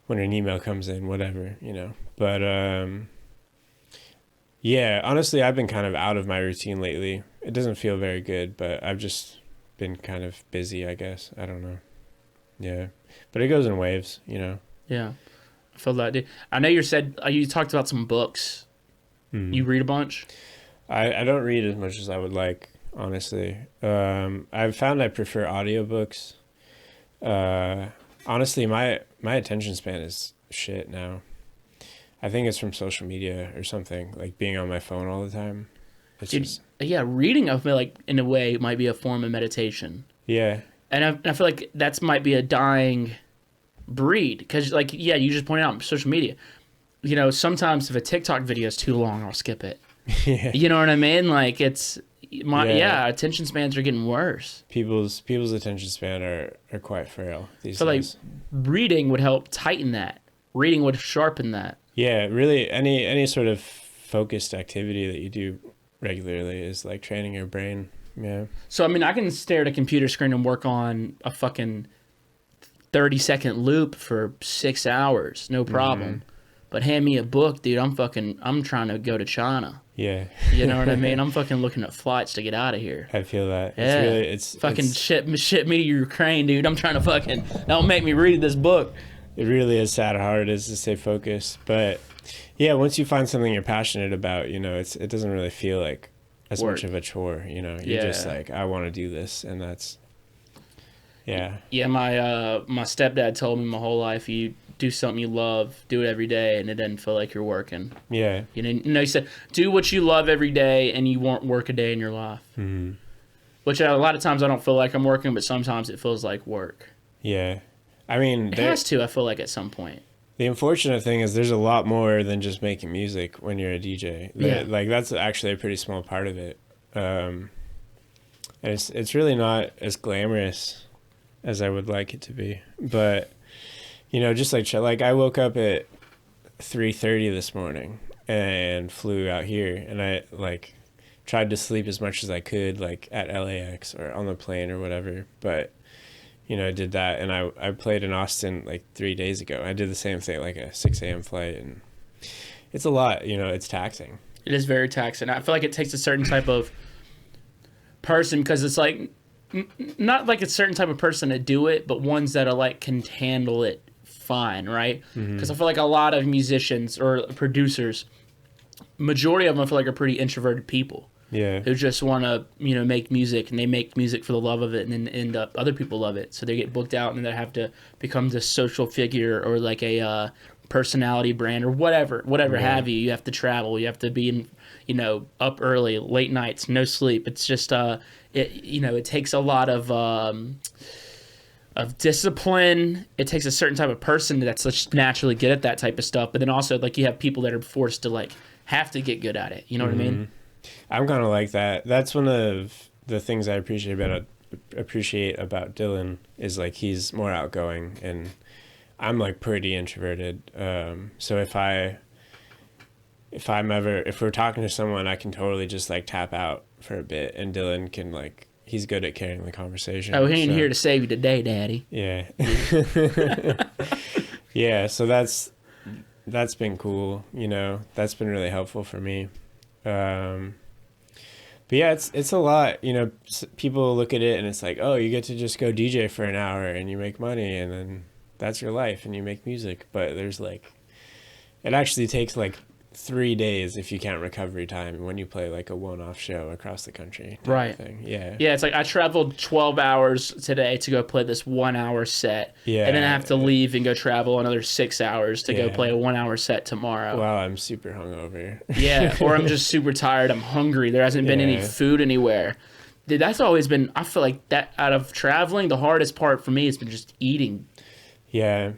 S2: when an email comes in, whatever, you know. But yeah, honestly, I've been kind of out of my routine lately. It doesn't feel very good, but I've just been kind of busy, I guess. I don't know. Yeah. But it goes in waves, you know.
S1: Yeah. I feel that, dude. I know you talked about some books.
S2: Mm.
S1: You read a bunch?
S2: I don't read as much as I would like, honestly. I've found I prefer audiobooks. Honestly, my attention span is shit now. I think it's from social media or something, like being on my phone all the time. It's
S1: Dude,
S2: just,
S1: yeah, reading, I feel like, in a way, might be a form of meditation.
S2: yeah.
S1: And I feel like that might be a dying breed. Because, like, yeah, you just pointed out social media. You know, sometimes if a TikTok video is too long, I'll skip it.
S2: Yeah.
S1: You know what I mean? Like, attention spans are getting worse.
S2: People's attention span are quite frail these
S1: So, like,
S2: days.
S1: reading would help tighten that. Reading would sharpen that.
S2: Yeah, really, any sort of focused activity that you do regularly is like training your brain. Yeah.
S1: So, I mean, I can stare at a computer screen and work on a fucking 30-second loop for 6 hours, no problem.
S2: Mm-hmm.
S1: But hand me a book, dude, I'm trying to go to China.
S2: Yeah.
S1: You know what I mean? I'm fucking looking at flights to get out of here.
S2: I feel that.
S1: Yeah.
S2: It's
S1: fucking ship me to Ukraine, dude. I'm trying to fucking, don't make me read this book.
S2: It really is sad how hard it is to stay focused. But yeah, once you find something you're passionate about, you know, it doesn't really feel like as
S1: Work.
S2: much of a chore, you know. You're just like, I want to do this, and that's yeah.
S1: Yeah, my stepdad told me my whole life, you do something you love, do it every day, and it doesn't feel like you're working.
S2: Yeah.
S1: You know, he said, do what you love every day, and you won't work a day in your life.
S2: Mm-hmm.
S1: Which a lot of times I don't feel like I'm working, but sometimes it feels like work.
S2: Yeah. I mean,
S1: It has to, I feel like, at some point.
S2: the unfortunate thing is there's a lot more than just making music when you're a DJ.
S1: Yeah.
S2: Like, that's actually a pretty small part of it. And it's really not as glamorous as I would like it to be. But, you know, just like I woke up at 3:30 this morning and flew out here, and I like tried to sleep as much as I could, like at LAX or on the plane or whatever. But, you know, I did that, and I played in Austin like 3 days ago. I did the same thing, like a 6 a.m. flight, and it's a lot, you know, it's taxing.
S1: It is very taxing. I feel like it takes a certain type of person, because it's like, not like a certain type of person to do it, but ones that are like can handle it fine, right? Because I feel like a lot of musicians or producers, majority of them I feel like are pretty introverted people.
S2: Yeah.
S1: Who just want to, you know, make music, and they make music for the love of it, and then end up other people love it, so they get booked out, and they have to become this social figure or like a personality brand or whatever
S2: Yeah.
S1: have you. You have to travel, you have to be in, you know, up early, late nights, no sleep. It's just it takes a lot of discipline. It takes a certain type of person that's just naturally good at that type of stuff, but then also like you have people that are forced to like have to get good at it. You know what I mean?
S2: I'm kind of like that. That's one of the things I appreciate about Dylan is like he's more outgoing, and I'm like pretty introverted. So if we're talking to someone, I can totally just like tap out for a bit, and Dylan can like, he's good at carrying the conversation.
S1: Oh, he ain't here to save you today, Daddy.
S2: Yeah. Yeah. So that's been cool. You know, that's been really helpful for me. But yeah, it's a lot, you know, people look at it and it's like, oh, you get to just go DJ for an hour and you make money, and then that's your life and you make music. But there's like, it actually takes like 3 days if you count recovery time when you play like a one-off show across the country.
S1: Right.
S2: Thing. Yeah.
S1: Yeah, it's like I traveled 12 hours today to go play this 1 hour set.
S2: Yeah.
S1: And then I have to leave and go travel another 6 hours to go play a 1 hour set tomorrow.
S2: Wow, I'm super hungover.
S1: Yeah, or I'm just super tired. I'm hungry. There hasn't been any food anywhere. Dude, that's always been, I feel like that out of traveling, the hardest part for me has been just eating.
S2: Yeah.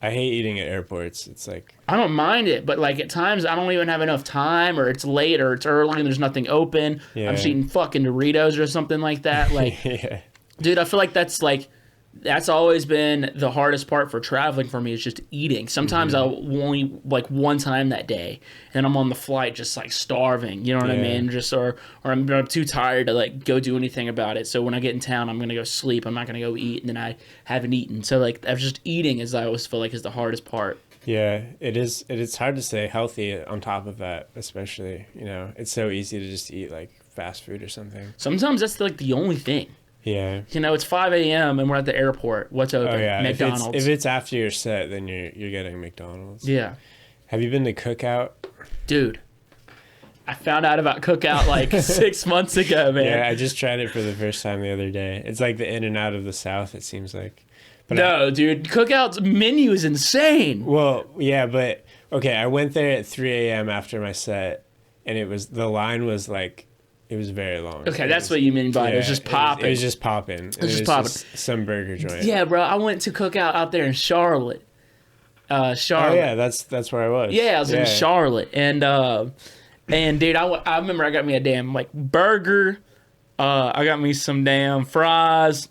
S2: I hate eating at airports. It's like,
S1: I don't mind it, but like at times I don't even have enough time, or it's late, or it's early and there's nothing open.
S2: Yeah.
S1: I'm just eating fucking Doritos or something like that. Like,
S2: yeah.
S1: dude, I feel like that's like That's always been the hardest part for traveling for me is just eating. Sometimes I'll only like one time that day, and I'm on the flight just like starving. You know what I mean? Just or I'm too tired to like go do anything about it. So when I get in town, I'm gonna go sleep. I'm not gonna go eat, and then I haven't eaten. So like I was just eating, as I always feel like is the hardest part.
S2: Yeah, it is. It is hard to stay healthy on top of that, especially, you know, it's so easy to just eat like fast food or something.
S1: Sometimes that's like the only thing.
S2: Yeah.
S1: You know, it's 5 a.m. and we're at the airport. What's open?
S2: Oh yeah.
S1: McDonald's.
S2: If it's after your set, then you're getting McDonald's.
S1: Yeah.
S2: Have you been to Cookout?
S1: Dude, I found out about Cookout like 6 months ago, man.
S2: Yeah, I just tried it for the first time the other day. It's like the In and Out of the South, it seems like. But
S1: No, dude, Cookout's menu is insane.
S2: Well, yeah, but okay, I went there at 3 a.m. after my set, and the line was like, it was very long.
S1: Okay, that's what you mean by it. It was just popping.
S2: It was just popping. It was
S1: just popping.
S2: Some burger joint.
S1: Yeah, bro, I went to Cookout out there in Charlotte. Charlotte.
S2: Oh yeah, that's where I was.
S1: Yeah, I was in Charlotte, and dude, I remember I got me a damn like burger. I got me some damn fries.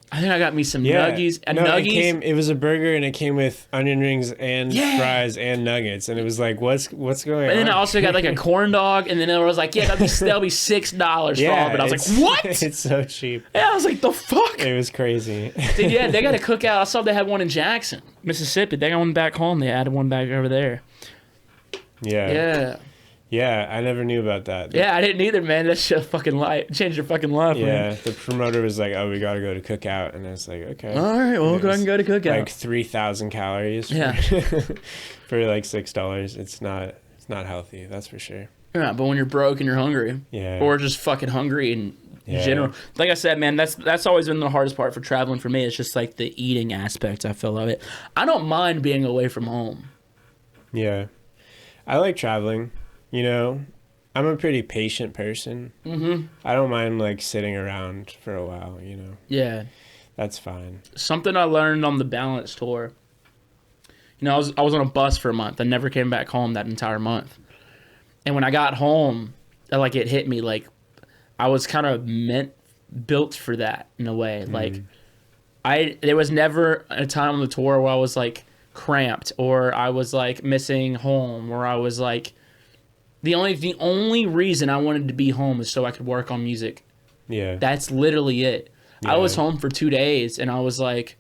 S1: I think I got me some nuggies. Nuggies.
S2: It was a burger, and it came with onion rings and fries and nuggets, and it was like, what's going on?
S1: And then I also got like a corn dog, and then it was like, that'll be $6 for all of it. I was like, what?
S2: It's so cheap.
S1: Yeah, I was like, the fuck?
S2: It was crazy.
S1: Dude, yeah, they got a Cookout. I saw they had one in Jackson, Mississippi. They got one back home. They added one back over there.
S2: Yeah.
S1: Yeah.
S2: Yeah, I never knew about that.
S1: Yeah, I didn't either, man. That shit fucking changed your fucking life.
S2: Yeah,
S1: man.
S2: the promoter was like, "Oh, we got to go to Cookout," and I was like, "Okay."
S1: All right, well, go ahead and go to Cookout.
S2: Like 3,000 calories.
S1: Yeah.
S2: For like $6, it's not healthy. That's for sure.
S1: Yeah, but when you're broke and you're hungry,
S2: Yeah,
S1: or just fucking hungry in general, like I said, man, that's always been the hardest part for traveling for me. It's just like the eating aspect. I feel of it. I don't mind being away from home.
S2: Yeah, I like traveling. You know, I'm a pretty patient person.
S1: Mm-hmm.
S2: I don't mind like sitting around for a while. You know.
S1: Yeah.
S2: That's fine.
S1: Something I learned on the Balance tour. You know, I was on a bus for a month. I never came back home that entire month. And when I got home, it hit me like I was kind of built for that in a way. Like there was never a time on the tour where I was like cramped, or I was like missing home, or I was like the only reason I wanted to be home is so I could work on music.
S2: Yeah.
S1: That's literally it.
S2: Yeah.
S1: I was home for 2 days, and I was like,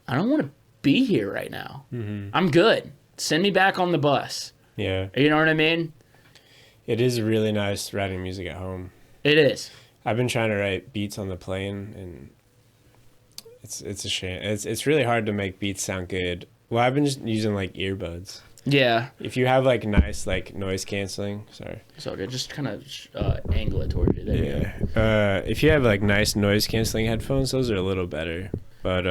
S1: I don't want to be here right now.
S2: Mm-hmm.
S1: I'm good. Send me back on the bus.
S2: Yeah.
S1: You know what I mean?
S2: It is really nice writing music at home.
S1: It is.
S2: I've been trying to write beats on the plane, and it's a shame. It's really hard to make beats sound good. Well, I've been just using like earbuds.
S1: Yeah.
S2: If you have like nice like noise canceling, sorry.
S1: It's all good. Just kind of angle it towards you. There you go.
S2: If you have like nice noise canceling headphones, those are a little better. But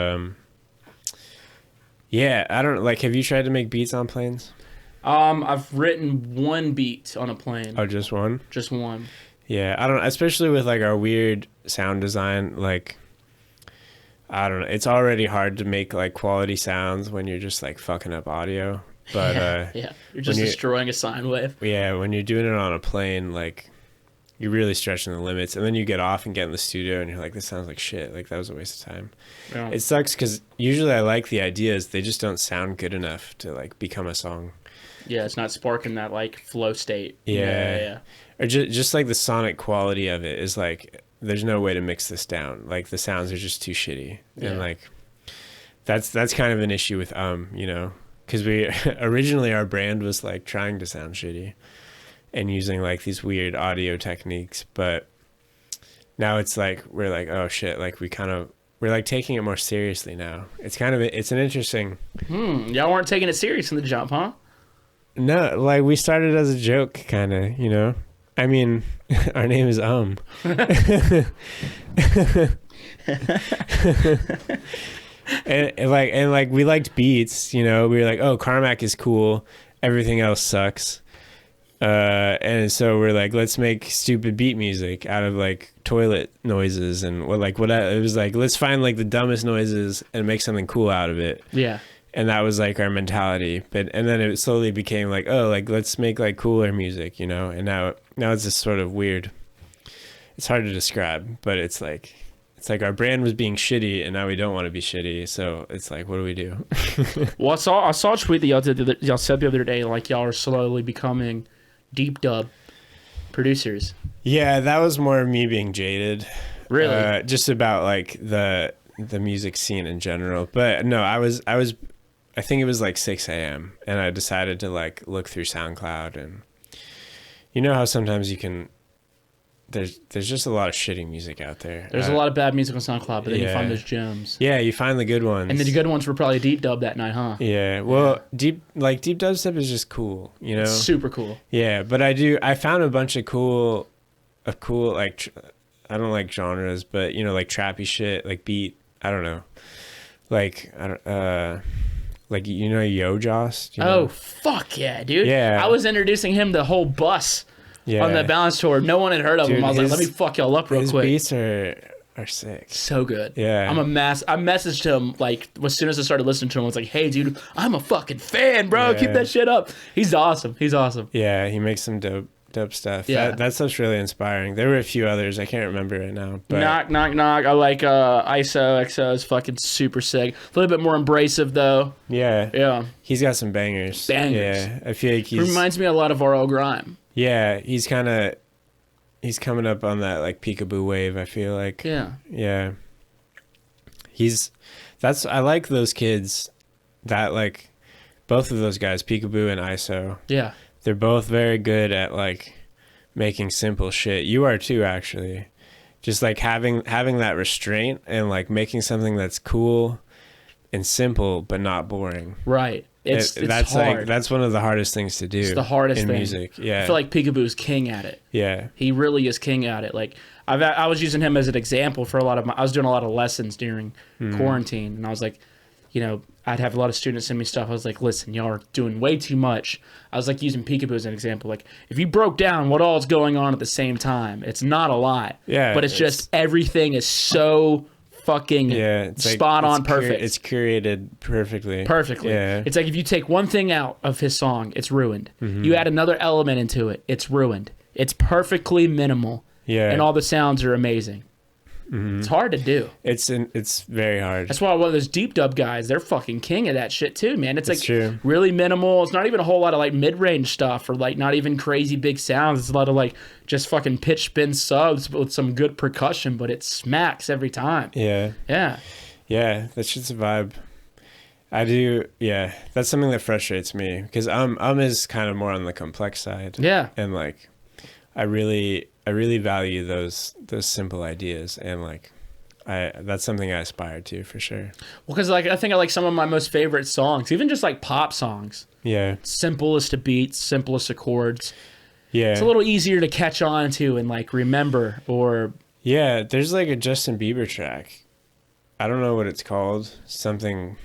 S2: yeah, I don't like. Have you tried to make beats on planes?
S1: I've written one beat on a plane.
S2: Oh, just one?
S1: Just one.
S2: Yeah, I don't. Especially with like our weird sound design, like I don't know. It's already hard to make like quality sounds when you're just like fucking up audio. But
S1: yeah, you're just destroying a sine wave.
S2: Yeah, when you're doing it on a plane, like you're really stretching the limits, and then you get off and get in the studio, and you're like, this sounds like shit. Like that was a waste of time.
S1: Yeah.
S2: It sucks because usually I like the ideas, they just don't sound good enough to like become a song.
S1: Yeah, it's not sparking that like flow state.
S2: Yeah. Or just like the sonic quality of it is like, there's no way to mix this down. Like the sounds are just too shitty, and like that's kind of an issue with you know. Because we originally our brand was like trying to sound shitty and using like these weird audio techniques, but now it's like we're like, oh shit, like we're like taking it more seriously now. It's an interesting.
S1: Y'all weren't taking it serious in the jump, huh?
S2: No, like we started as a joke, kind of, you know. I mean, our name is And we liked beats, you know. We were like, oh, Carmack is cool, everything else sucks, and so we're like, let's make stupid beat music out of like toilet noises and what it was like, let's find like the dumbest noises and make something cool out of it.
S1: Yeah.
S2: And that was like our mentality, and then it slowly became like, oh, like let's make like cooler music, you know. And now it's just sort of weird. It's hard to describe, but it's like it's like our brand was being shitty and now we don't want to be shitty. So it's like, what do we do?
S1: Well, I saw a tweet that y'all said the other day, like y'all are slowly becoming deep dub producers.
S2: Yeah, that was more me being jaded.
S1: Really?
S2: Just about like the music scene in general. But no, I think it was like 6 a.m. and I decided to like look through SoundCloud, and you know how sometimes you can, there's just a lot of shitty music out there.
S1: There's a lot of bad music on SoundCloud, but then you find those gems.
S2: Yeah, you find the good ones.
S1: And the good ones were probably deep dub that night, huh?
S2: Yeah. Well, deep dubstep is just cool, you know?
S1: It's super cool.
S2: Yeah, but I found a bunch of cool like, I don't like genres, but you know, like trappy shit, like beat, I don't know. Like, like, you know, Yo Jost? You know?
S1: Oh, fuck yeah, dude.
S2: Yeah.
S1: I was introducing him the whole bus on that balance tour. No one had heard of him. I was like, let me fuck y'all up real quick.
S2: His beats are sick.
S1: So good.
S2: Yeah.
S1: I messaged him, like, as soon as I started listening to him, I was like, hey, dude, I'm a fucking fan, bro. Keep that shit up. He's awesome.
S2: Yeah, he makes some dope stuff.
S1: Yeah.
S2: That stuff's really inspiring. There were a few others. I can't remember right now. But
S1: Knock, knock, knock. I like ISO. XO is fucking super sick. A little bit more abrasive, though.
S2: yeah.
S1: Yeah.
S2: He's got some bangers. Yeah. I feel like
S1: He reminds me a lot of R.L. Grime.
S2: Yeah, he's coming up on that like peekaboo wave, I feel like.
S1: Yeah.
S2: Yeah. I like those kids that like both of those guys, Peekaboo and ISO.
S1: Yeah.
S2: They're both very good at like making simple shit. You are too, actually. Just like having that restraint and like making something that's cool and simple but not boring.
S1: Right. It's
S2: that's
S1: hard.
S2: like that's one of the hardest things to do.
S1: It's the hardest
S2: in
S1: thing.
S2: music. Yeah.
S1: I feel like Peekaboo's king at it.
S2: Yeah.
S1: He really is king at it. Like I was using him as an example for I was doing a lot of lessons during quarantine, and I was like, you know, I'd have a lot of students send me stuff. I was like, listen, y'all are doing way too much. I was like using Peekaboo as an example. Like, if you broke down what all is going on at the same time, it's not a lot.
S2: Yeah.
S1: But it's just everything is so fucking spot on perfect.
S2: It's curated perfectly.
S1: Perfectly.
S2: Yeah.
S1: It's like if you take one thing out of his song, it's ruined. You add another element into it, it's ruined. It's perfectly minimal.
S2: Yeah.
S1: And all the sounds are amazing. It's hard to do.
S2: It's very hard.
S1: That's why one of those deep dub guys, they're fucking king of that shit too, man. It's like
S2: true.
S1: really minimal. It's not even a whole lot of like mid-range stuff or like not even crazy big sounds. It's a lot of like just fucking pitch spin subs with some good percussion, but it smacks every time.
S2: Yeah.
S1: Yeah.
S2: Yeah, that shit's a vibe. I do. Yeah, that's something that frustrates me because is kind of more on the complex side.
S1: Yeah.
S2: And like, I really value those simple ideas, and like that's something I aspire to for sure.
S1: Well, because like I think I like some of my most favorite songs, even just like pop songs.
S2: Yeah.
S1: Simplest of beats, simplest of chords.
S2: Yeah.
S1: It's a little easier to catch on to and like remember or.
S2: Yeah, there's like a Justin Bieber track. I don't know what it's called. Something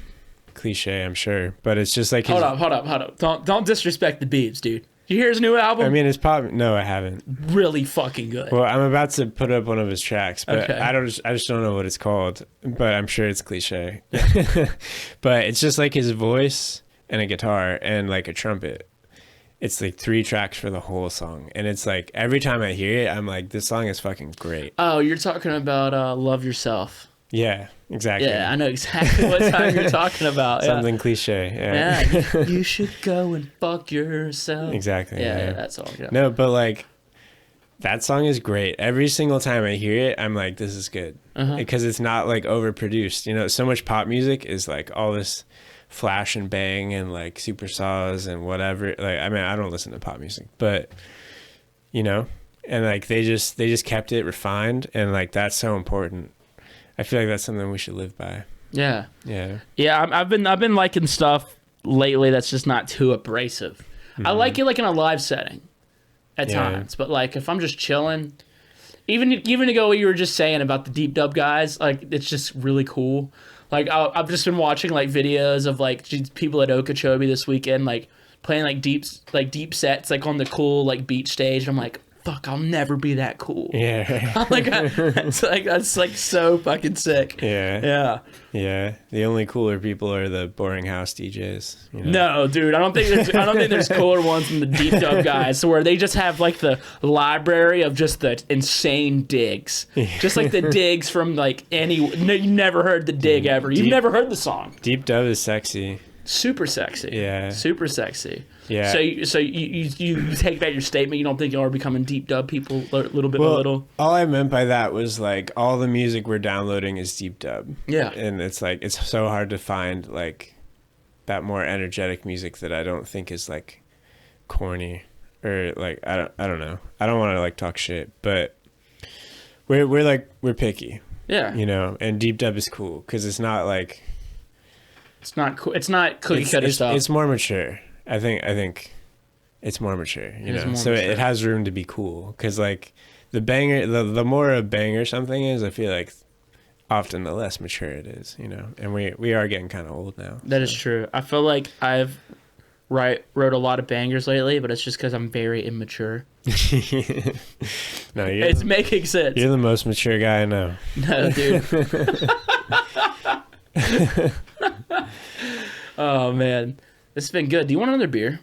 S2: cliche, I'm sure, but it's just like.
S1: Hold up! Don't disrespect the Biebs, dude. You hear his new album?
S2: I mean, it's pop. No, I haven't.
S1: Really fucking good.
S2: Well, I'm about to put up one of his tracks, but
S1: Okay.
S2: I just don't know what it's called. But I'm sure it's cliche. But it's just like his voice and a guitar and like a trumpet. It's like 3 tracks for the whole song, and it's like every time I hear it, I'm like, this song is fucking great.
S1: Oh, you're talking about "Love Yourself."
S2: Yeah, exactly.
S1: Yeah, I know exactly what song you're talking about.
S2: Something cliche. Yeah.
S1: Yeah, you should go and fuck yourself.
S2: Exactly.
S1: Yeah, that song. Yeah.
S2: No, but like that song is great. Every single time I hear it, I'm like, this is good because it's not like overproduced. You know, so much pop music is like all this flash and bang and like super saws and whatever. Like, I mean, I don't listen to pop music, but you know, and like they just kept it refined, and like that's so important. I feel like that's something we should live by.
S1: Yeah.
S2: Yeah.
S1: Yeah, I've been liking stuff lately that's just not too abrasive. I like it like in a live setting at times, but like if I'm just chilling, even to go what you were just saying about the deep dub guys, like it's just really cool. Like I've just been watching like videos of like people at Okeechobee this weekend, like playing like deep sets like on the cool like beach stage. I'm like, fuck, I'll never be that cool.
S2: Yeah.
S1: I'm like, that's like so fucking sick.
S2: Yeah.
S1: Yeah.
S2: Yeah. The only cooler people are the boring house DJs. You know?
S1: No, dude, I don't think there's cooler ones than the deep dub guys, where they just have like the library of just the insane digs, just like the digs from like you never heard the dig ever. You've never heard the song.
S2: Deep dub is sexy.
S1: Super sexy.
S2: Yeah.
S1: Super sexy.
S2: Yeah.
S1: So you take back your statement. You don't think y'all are becoming deep dub people little bit by little?
S2: All I meant by that was like all the music we're downloading is deep dub.
S1: Yeah.
S2: And it's like it's so hard to find like that more energetic music that I don't think is like corny or like I don't know. I don't want to like talk shit, but we're picky.
S1: Yeah.
S2: You know, and deep dub is cool because it's not like
S1: it's not cool. It's not cookie cutter stuff.
S2: It's more mature. I think it's more mature, you know. So it has room to be cool because like the banger, the more a banger something is, I feel like often the less mature it is, you know. And we are getting kind of old now.
S1: That is true. I feel like I've wrote a lot of bangers lately, but it's just because I'm very immature.
S2: No,
S1: it's making sense.
S2: You're the most mature guy I know.
S1: No, dude. Oh man, this has been good. Do you want another beer?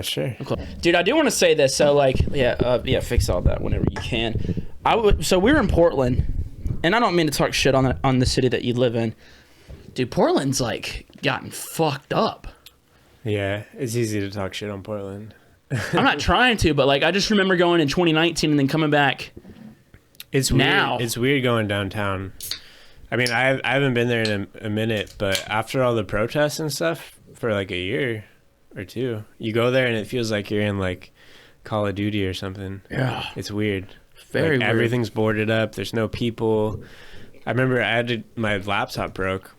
S2: Sure.
S1: Dude, I do want to say this. So like, yeah, fix all that whenever you can. So we were in Portland, and I don't mean to talk shit on the city that you live in. Dude, Portland's like gotten fucked up.
S2: Yeah, it's easy to talk shit on Portland.
S1: I'm not trying to, but like I just remember going in 2019 and then coming back.
S2: It's
S1: now.
S2: Weird. It's weird going downtown. I mean, I haven't been there in a minute, but after all the protests and stuff for like a year or two, you go there and it feels like you're in like Call of Duty or something.
S1: Yeah.
S2: It's weird.
S1: Very
S2: like,
S1: weird.
S2: Everything's boarded up. There's no people. I remember my laptop broke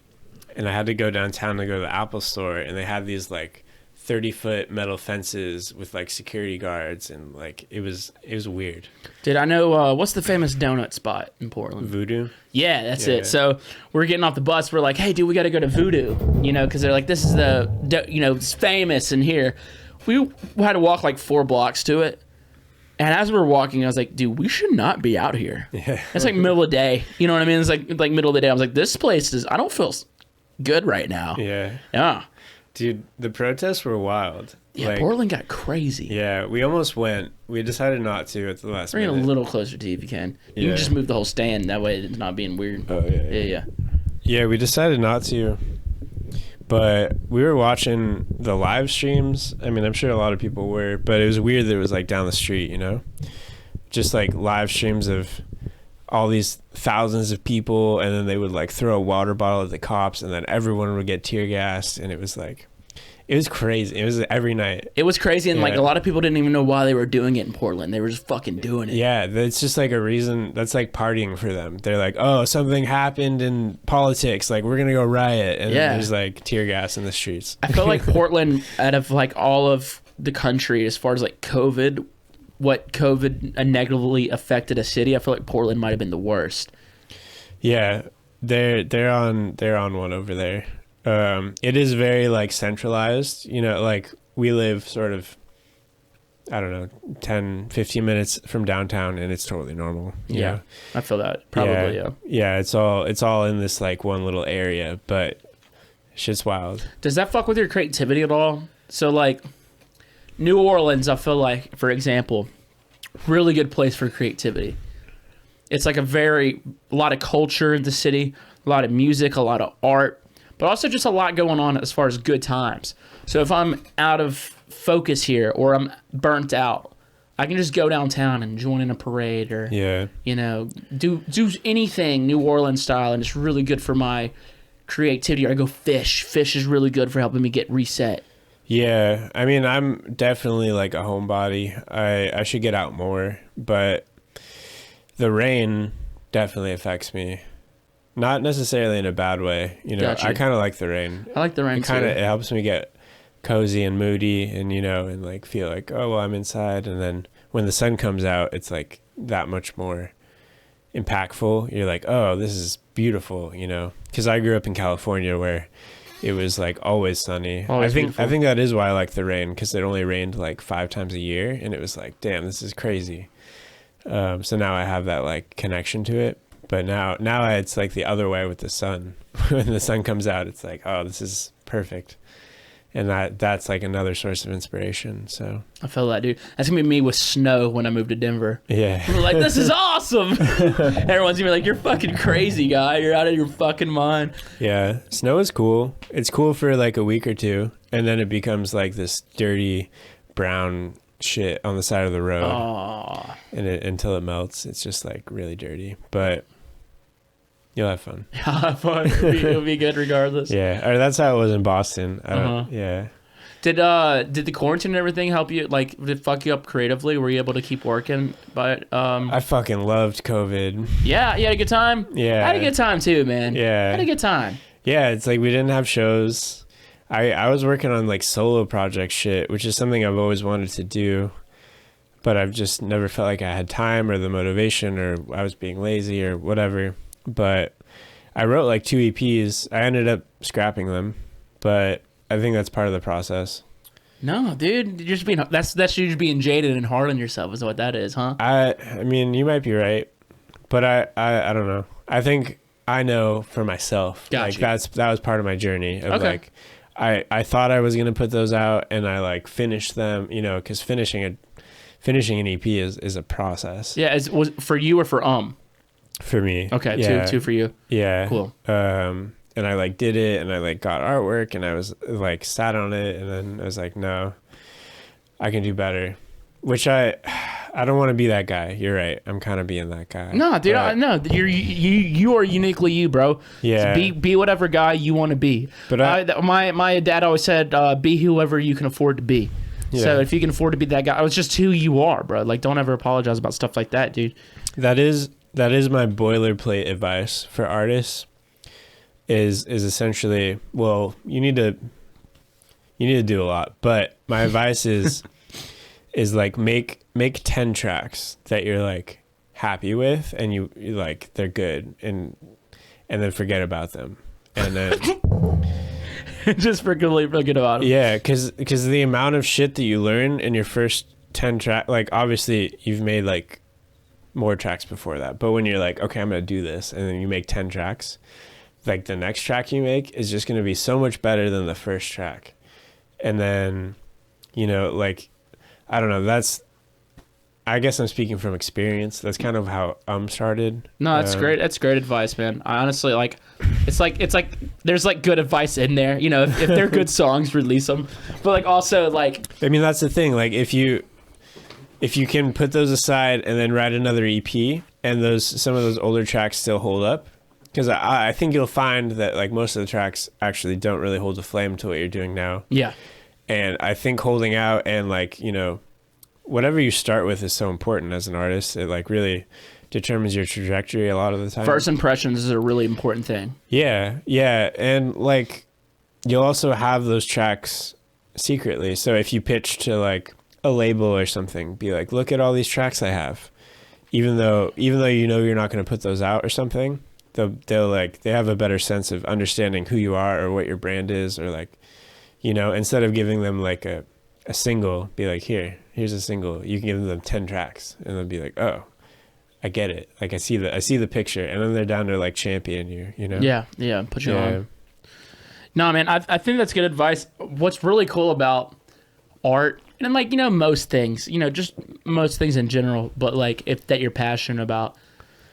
S2: and I had to go downtown to go to the Apple store, and they had these like 30-foot metal fences with like security guards, and like it was weird.
S1: Dude, I know what's the famous donut spot in Portland?
S2: Voodoo.
S1: Yeah, that's it. So we're getting off the bus. We're like, hey, dude, we got to go to Voodoo, you know, because they're like, this is it's famous in here. We had to walk like 4 blocks to it. And as we were walking, I was like, dude, we should not be out here.
S2: Yeah.
S1: It's like middle of the day. You know what I mean? It's like middle of the day. I was like, this place I don't feel good right now.
S2: Yeah.
S1: Yeah.
S2: Dude, the protests were wild.
S1: Yeah,
S2: like,
S1: Portland got crazy.
S2: Yeah, we almost went. We decided not to at the last
S1: Bring it
S2: minute.
S1: a little closer to you if you can. You can just move the whole stand. That way it's not being weird.
S2: Oh, yeah.
S1: Yeah.
S2: Yeah, we decided not to. But we were watching the live streams. I mean, I'm sure a lot of people were, but it was weird that it was like down the street, you know? Just like live streams of all these thousands of people, and then they would like throw a water bottle at the cops, and then everyone would get tear gassed, and it was like, it was crazy. It was every night.
S1: It was crazy, and like a lot of people didn't even know why they were doing it in Portland. They were just fucking doing it.
S2: Yeah, it's just like a reason. That's like partying for them. They're like, oh, something happened in politics. Like, we're going to go riot. And then there's like tear gas in the streets.
S1: I feel like Portland, out of like all of the country, as far as like COVID, what COVID negatively affected a city, I feel like Portland might have been the worst.
S2: Yeah, they're on one over there. It is very like centralized, you know, like we live sort of, I don't know, 10, 15 minutes from downtown, and it's totally normal. You know?
S1: I feel that probably.
S2: Yeah. It's all in this like one little area, but shit's wild.
S1: Does that fuck with your creativity at all? So like New Orleans, I feel like, for example, really good place for creativity. It's like a lot of culture in the city, a lot of music, a lot of art, but also just a lot going on as far as good times. So if I'm out of focus here or I'm burnt out, I can just go downtown and join in a parade or, you know, do anything New Orleans style, and it's really good for my creativity. Or I go fish. Fish is really good for helping me get reset.
S2: Yeah, I mean, I'm definitely like a homebody. I should get out more, but the rain definitely affects me. Not necessarily in a bad way, you know.
S1: Gotcha.
S2: I kind of like the rain.
S1: I like the rain too.
S2: It helps me get cozy and moody, and you know, and like feel like, oh well, I'm inside. And then when the sun comes out, it's like that much more impactful. You're like, oh, this is beautiful, you know. Because I grew up in California, where it was like always sunny.
S1: Always
S2: I
S1: beautiful.
S2: think that is why I like the rain, because it only rained like 5 times a year, and it was like, damn, this is crazy. So now I have that like connection to it. But now it's like the other way with the sun. When the sun comes out, it's like, oh, this is perfect. And that's like another source of inspiration. So
S1: I feel that, dude. That's gonna be me with snow when I move to Denver.
S2: yeah.
S1: I'm like, this is awesome. Everyone's gonna be like, you're fucking crazy, guy. You're out of your fucking mind.
S2: Yeah, snow is cool. It's cool for like a week or two, and then it becomes like this dirty brown shit on the side of the road.
S1: Aw.
S2: And until it melts, it's just like really dirty. But you'll have fun.
S1: Fun. It'll be good regardless.
S2: Yeah, or that's how it was in Boston. Yeah.
S1: Did the quarantine and everything help you? Like, did it fuck you up creatively? Were you able to keep working? But
S2: I fucking loved COVID.
S1: yeah, you had a good time.
S2: Yeah.
S1: I had a good time too, man.
S2: Yeah.
S1: I had a good time.
S2: Yeah, it's like we didn't have shows. I was working on like solo project shit, which is something I've always wanted to do, but I've just never felt like I had time or the motivation, or I was being lazy or whatever. But I wrote like 2 EPs. I ended up scrapping them, but I think that's part of the process.
S1: No, dude, you're just being that's you just being jaded and hard on yourself is what that is, huh?
S2: I mean, you might be right, but I don't know. I think I know for myself.
S1: Got
S2: like
S1: you.
S2: that was part of my journey of
S1: Okay.
S2: like I thought I was gonna put those out, and I like finished them, because finishing an EP is a process.
S1: Yeah, was for you or for
S2: For me.
S1: Okay,
S2: Yeah.
S1: two for you.
S2: Yeah.
S1: Cool.
S2: And I like did it, and I like got artwork, and I was like sat on it, and then I was like, no, I can do better. Which I don't want to be that guy. You're right. I'm kind of being that guy.
S1: No, dude,
S2: But-
S1: no, you are uniquely you, bro.
S2: Yeah.
S1: So be whatever guy you want to be.
S2: But
S1: my dad always said, be whoever you can afford to be.
S2: Yeah.
S1: So if you can afford to be that guy, it's just who you are, bro. Like, don't ever apologize about stuff like that, dude.
S2: That is my boilerplate advice for artists. Is essentially, well, you need to do a lot, but my advice is like make 10 tracks that you're like happy with, and you like they're good, and then forget about them, and then
S1: Just forget about it.
S2: yeah, because the amount of shit that you learn in your first 10 track, like obviously you've made like more tracks before that, but when you're like, okay, I'm gonna do this, and then you make 10 tracks, like the next track you make is just gonna be so much better than the first track. And then like I don't know, I guess I'm speaking from experience. That's kind of how started.
S1: No, that's great. That's great advice, man. I honestly it's like there's like good advice in there. If they're good songs, release them. But like also like,
S2: I mean, that's the thing. Like if you can put those aside and then write another EP, and some of those older tracks still hold up, because I think you'll find that like most of the tracks actually don't really hold a flame to what you're doing now.
S1: yeah,
S2: And I think holding out and like, whatever you start with is so important as an artist. It like really determines your trajectory a lot of the time.
S1: first impressions is a really important thing.
S2: Yeah. And like you'll also have those tracks secretly. So if you pitch to like a label or something, be like, look at all these tracks I have. Even though you're not going to put those out or something, they have a better sense of understanding who you are or what your brand is, or like, instead of giving them like a single, be like, here's a single. You can give them 10 tracks, and they'll be like, oh, I get it. Like I see the picture, and then they're down to like champion you,
S1: Yeah, put you on. No, man, I think that's good advice. What's really cool about art, and like, most things, just most things in general, but like if that you're passionate about,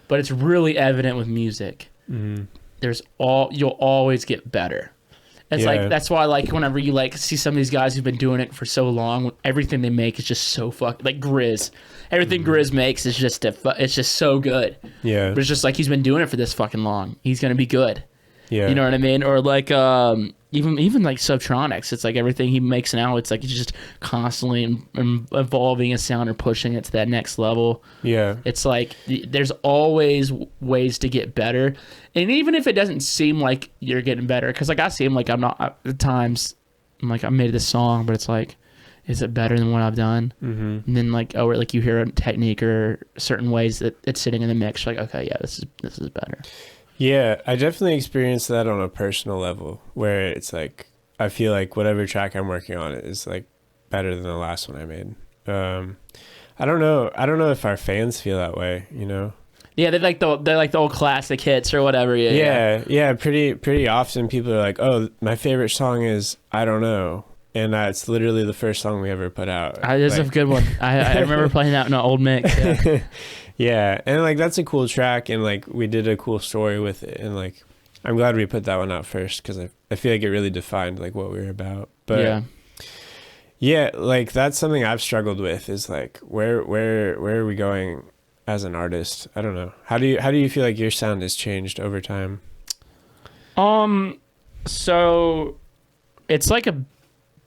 S1: but it's really evident with music.
S2: Mm-hmm.
S1: You'll always get better. It's
S2: Yeah.
S1: like, that's why like whenever you like see some of these guys who've been doing it for so long, everything they make is just so like Grizz. Everything Grizz makes is just it's just so good.
S2: Yeah.
S1: But it's just like, he's been doing it for this fucking long. He's gonna be good.
S2: Yeah.
S1: You know what I mean? Or like even like Subtronics, it's like everything he makes now, it's like he's just constantly evolving a sound or pushing it to that next level.
S2: Yeah.
S1: It's like there's always ways to get better, and even if it doesn't seem like you're getting better, because like I seem like I'm not at times. I'm like, I made this song, but it's like, is it better than what I've done?
S2: Mm-hmm.
S1: And then like, or like you hear a technique or certain ways that it's sitting in the mix, you're like, okay, yeah, this is better.
S2: Yeah, I definitely experienced that on a personal level where it's like I feel like whatever track I'm working on is like better than the last one I made. I don't know. I don't know if our fans feel that way, you know.
S1: Yeah, they're like the old classic hits or whatever.
S2: Yeah. Pretty often people are like, "Oh, my favorite song is I don't know," and that's literally the first song we ever put out.
S1: That's a good one. I remember playing that in an old mix. Yeah.
S2: Yeah, and like that's a cool track, and like we did a cool story with it, and like I'm glad we put that one out first because I feel like it really defined like what we were about. But yeah, like that's something I've struggled with is like where are we going as an artist? I don't know. How do you feel like your sound has changed over time?
S1: So it's like a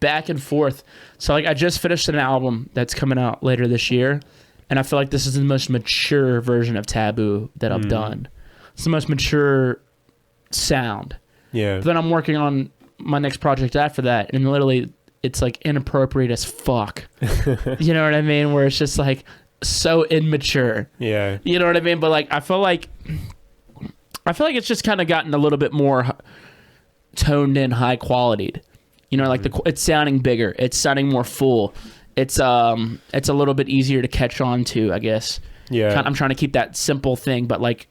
S1: back and forth. So like I just finished an album that's coming out later this year, and I feel like this is the most mature version of TVBOO that I've done. It's the most mature sound.
S2: Yeah.
S1: But then I'm working on my next project after that, and literally it's like inappropriate as fuck. You know what I mean? Where it's just like so immature.
S2: Yeah.
S1: You know what I mean? But like I feel like it's just kind of gotten a little bit more toned in, high quality. You know, like it's sounding bigger. It's sounding more full. It's a little bit easier to catch on to, I guess.
S2: Yeah.
S1: I'm trying to keep that simple thing, but like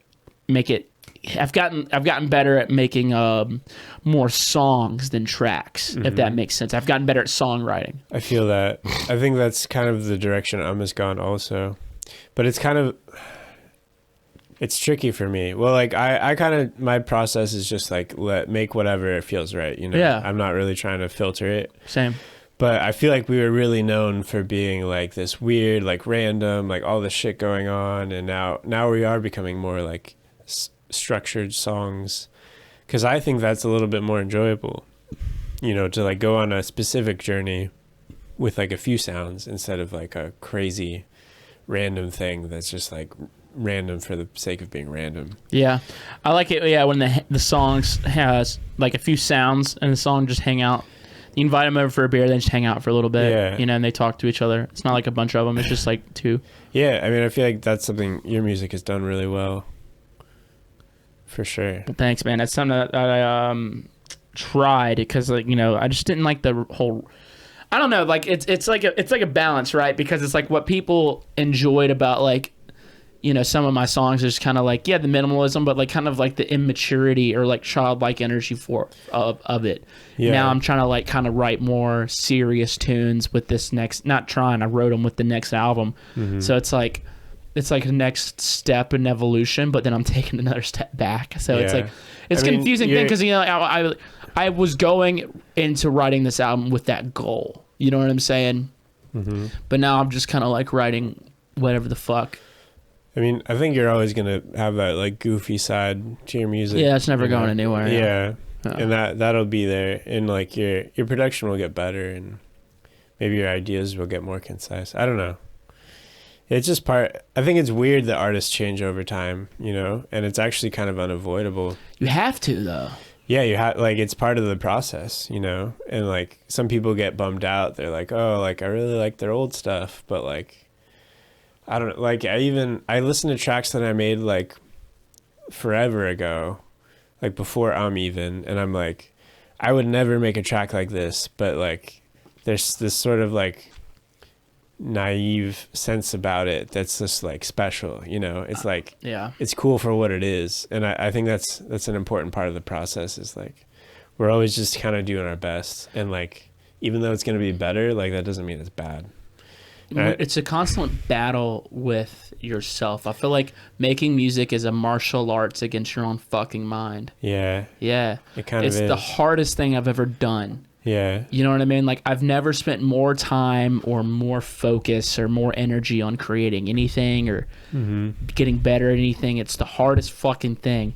S1: make it. I've gotten better at making more songs than tracks, if that makes sense. I've gotten better at songwriting.
S2: I feel that. I think that's kind of the direction has gone also, but it's tricky for me. Well, like I kind of, my process is just like make whatever it feels right. You know,
S1: Yeah.
S2: I'm not really trying to filter it.
S1: Same.
S2: But I feel like we were really known for being like this weird, like random, like all this shit going on, and now we are becoming more like structured songs, because I think that's a little bit more enjoyable, you know, to like go on a specific journey with like a few sounds instead of like a crazy random thing that's just like random for the sake of being random.
S1: Yeah, I like it. Yeah, when the songs has like a few sounds and the song just hang out. You invite them over for a beer, then just hang out for a little bit.
S2: Yeah.
S1: You know, and they talk to each other. It's not like a bunch of them. It's just like two.
S2: Yeah, I mean, I feel like that's something your music has done really well. For sure.
S1: Well, thanks, man. That's something that I tried because, like, you know, I just didn't like the whole. I don't know, like it's like a balance, right? Because it's like what people enjoyed about, like, you know, some of my songs is kind of like, yeah, the minimalism, but like kind of like the immaturity or like childlike energy of it. Yeah. Now I'm trying to like kind of write more serious tunes with this next. Not trying, I wrote them with the next album. So it's like a next step in evolution, but then I'm taking another step back. So it's like it's a confusing thing because, you know, I was going into writing this album with that goal. You know what I'm saying? But now I'm just kind of like writing whatever the fuck.
S2: I mean, I think you're always gonna have that like goofy side to your music.
S1: Yeah, it's never going anywhere.
S2: Yeah. And that'll be there, and like your production will get better, and maybe your ideas will get more concise. I don't know. It's just I think it's weird that artists change over time, you know, and it's actually kind of unavoidable.
S1: You have to, though.
S2: Yeah, you have, like, it's part of the process, you know, and like some people get bummed out. They're like, oh, like I really like their old stuff, but like, I don't know, like I listen to tracks that I made like forever ago, like before even, and I'm like, I would never make a track like this, but like there's this sort of like naive sense about it that's just like special, you know. It's like,
S1: yeah,
S2: it's cool for what it is, and I think that's an important part of the process. Is like we're always just kind of doing our best, and like even though it's going to be better, like that doesn't mean it's bad.
S1: It's a constant battle with yourself. I feel like making music is a martial arts against your own fucking mind.
S2: Yeah,
S1: it
S2: kind of is.
S1: It's the hardest thing I've ever done.
S2: Yeah.
S1: You know what I mean? Like, I've never spent more time or more focus or more energy on creating anything or getting better at anything. It's the hardest fucking thing.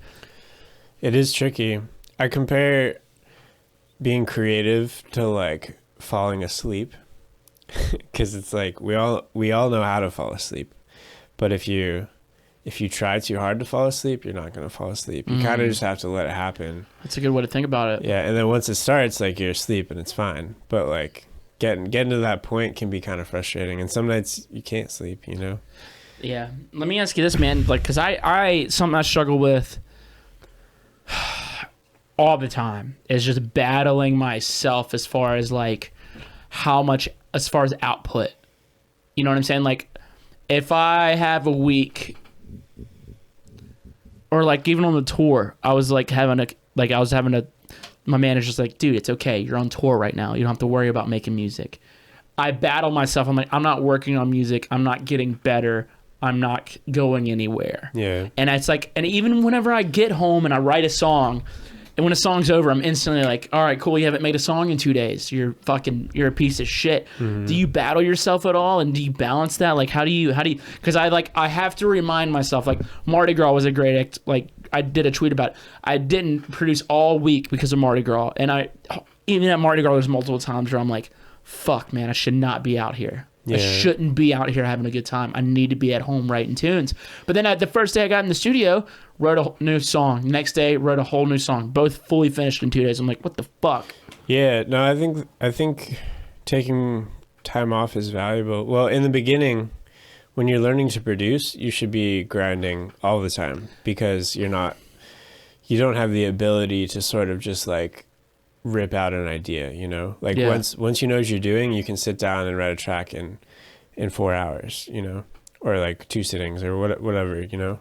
S2: It is tricky. I compare being creative to like falling asleep, because it's like we all know how to fall asleep, but if you try too hard to fall asleep, you're not going to fall asleep. You kind of just have to let it happen. That's
S1: a good way to think about it.
S2: Yeah, and then once it starts, like you're asleep and it's fine. But like getting to that point can be kind of frustrating, and some nights you can't sleep, you know?
S1: Yeah. Let me ask you this, man, like, because I something I struggle with all the time is just battling myself as far as like as far as output. You know what I'm saying? Like if I have a week or like even on the tour, I was having my manager's like, dude, it's okay. You're on tour right now. You don't have to worry about making music. I battle myself. I'm like, I'm not working on music. I'm not getting better. I'm not going anywhere.
S2: Yeah.
S1: And it's like, and even whenever I get home and I write a song, and when a song's over, I'm instantly like, all right, cool. You haven't made a song in 2 days. You're a piece of shit. Mm-hmm. Do you battle yourself at all? And do you balance that? Like, how do you, because I have to remind myself, like Mardi Gras was a great act. Like I did a tweet about it. I didn't produce all week because of Mardi Gras. And even at Mardi Gras, there's multiple times where I'm like, fuck, man, I should not be out here. Yeah. I shouldn't be out here having a good time. I need to be at home writing tunes. But then the first day I got in the studio, wrote a new song. Next day, wrote a whole new song. Both fully finished in 2 days. I'm like, what the fuck?
S2: Yeah, no, I think taking time off is valuable. Well, in the beginning, when you're learning to produce, you should be grinding all the time because you don't have the ability to sort of just like rip out an idea, you know? Like once you know what you're doing, you can sit down and write a track in 4 hours, you know, or like 2 sittings or whatever, you know?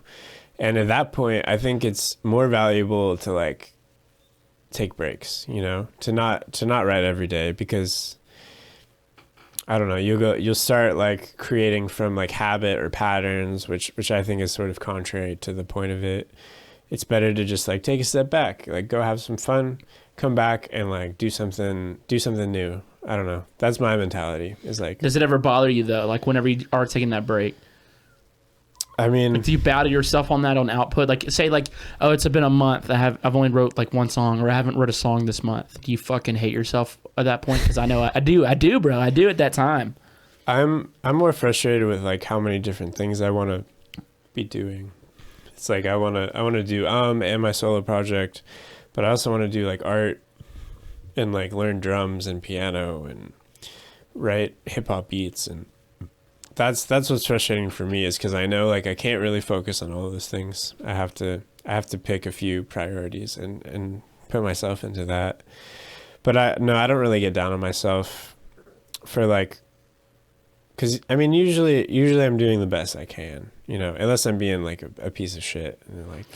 S2: And at that point, I think it's more valuable to like take breaks, you know, to not write every day because I don't know, you'll start like creating from like habit or patterns, which I think is sort of contrary to the point of it. It's better to just like take a step back, like go have some fun, come back and like do something new. I don't know. That's my mentality. Is like,
S1: does it ever bother you though? Like whenever you are taking that break?
S2: I mean,
S1: like, do you battle yourself on that on output? Like say like, oh, it's been a month. I've only wrote like one song or I haven't wrote a song this month. Do you fucking hate yourself at that point? Because I know I do, bro. I do at that time.
S2: I'm more frustrated with like how many different things I want to be doing. It's like I want to do and my solo project, but I also want to do like art and like learn drums and piano and write hip hop beats, and that's what's frustrating for me is because I know like I can't really focus on all of those things. I have to pick a few priorities and put myself into that. But I don't really get down on myself for like, because I mean usually I'm doing the best I can, you know, unless I'm being like a piece of shit and like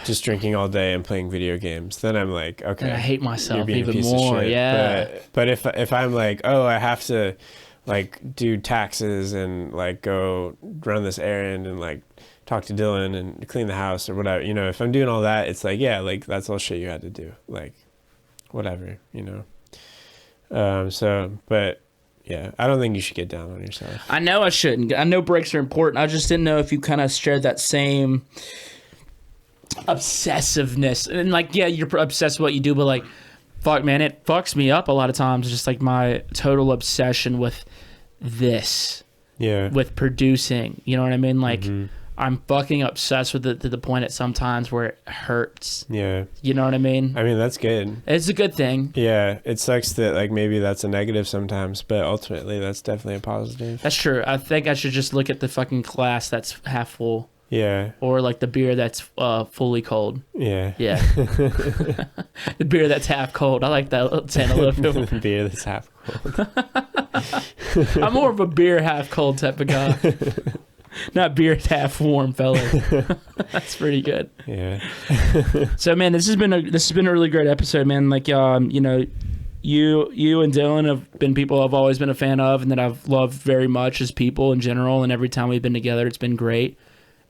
S2: just drinking all day and playing video games, then I'm like, okay,
S1: and I hate myself
S2: you're being
S1: even
S2: a piece
S1: more.
S2: of shit.
S1: Yeah,
S2: but if I'm like, oh, I have to like do taxes and like go run this errand and like talk to Dylan and clean the house or whatever, you know, if I'm doing all that, it's like, yeah, like that's all shit you had to do, like whatever, you know. But yeah, I don't think you should get down on yourself.
S1: I know I shouldn't. I know breaks are important. I just didn't know if you kind of shared that same obsessiveness. And like, yeah, you're obsessed with what you do, but like, fuck, man, it fucks me up a lot of times. Just like my total obsession with this.
S2: Yeah.
S1: With producing. You know what I mean? Like, I'm fucking obsessed with it to the point at sometimes where it hurts.
S2: Yeah.
S1: You know what I mean?
S2: I mean, that's good.
S1: It's a good thing.
S2: Yeah. It sucks that like maybe that's a negative sometimes, but ultimately that's definitely a positive.
S1: That's true. I think I should just look at the fucking glass that's half full.
S2: Yeah.
S1: Or like the beer that's fully cold.
S2: Yeah.
S1: Yeah. The beer that's half cold. I like that saying a little bit.
S2: The beer that's half cold.
S1: I'm more of a beer half cold type of guy. Not beer half warm, fella. That's pretty good.
S2: Yeah.
S1: So man, this has been a really great episode, man. Like you know, you and Dylan have been people I've always been a fan of and that I've loved very much as people in general, and every time we've been together it's been great.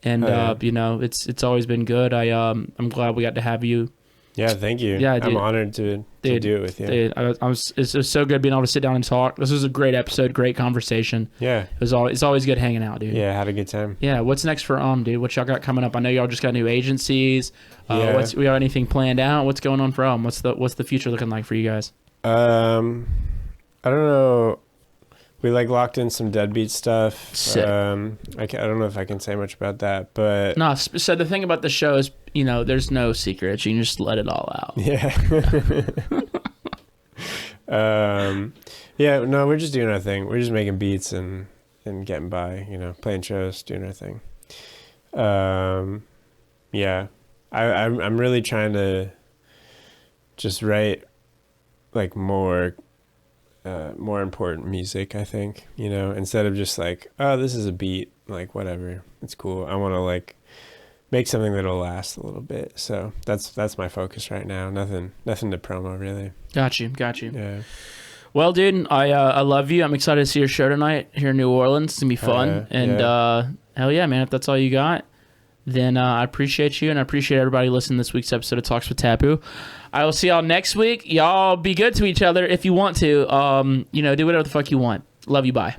S1: And you know, it's always been good. I'm glad we got to have you.
S2: Yeah, thank you.
S1: Yeah, dude.
S2: I'm honored to do it with you.
S1: Dude, it's just so good being able to sit down and talk. This was a great episode, great conversation.
S2: Yeah.
S1: It's always good hanging out, dude.
S2: Yeah, had a good time.
S1: Yeah, what's next for dude? What y'all got coming up? I know y'all just got new agencies. We got anything planned out? What's going on for What's the future looking like for you guys?
S2: I don't know. We like locked in some Deadbeat stuff.
S1: Sick.
S2: I don't know if I can say much about that, but
S1: no. So the thing about the show is, you know, there's no secrets. You can just let it all out.
S2: Yeah. Yeah. No, we're just doing our thing. We're just making beats and getting by. You know, playing shows, doing our thing. Yeah. I'm really trying to just write like more important music, I think, you know, instead of just like, oh, this is a beat, like whatever, it's cool. I want to like make something that'll last a little bit. So that's my focus right now. Nothing to promo really.
S1: Got you.
S2: Yeah.
S1: Well, dude, I love you. I'm excited to see your show tonight here in New Orleans. It's gonna be fun. Hell yeah, man. If that's all you got, then I appreciate you, and I appreciate everybody listening to this week's episode of Talks with TVBOO. I will see y'all next week. Y'all be good to each other if you want to. Do whatever the fuck you want. Love you. Bye.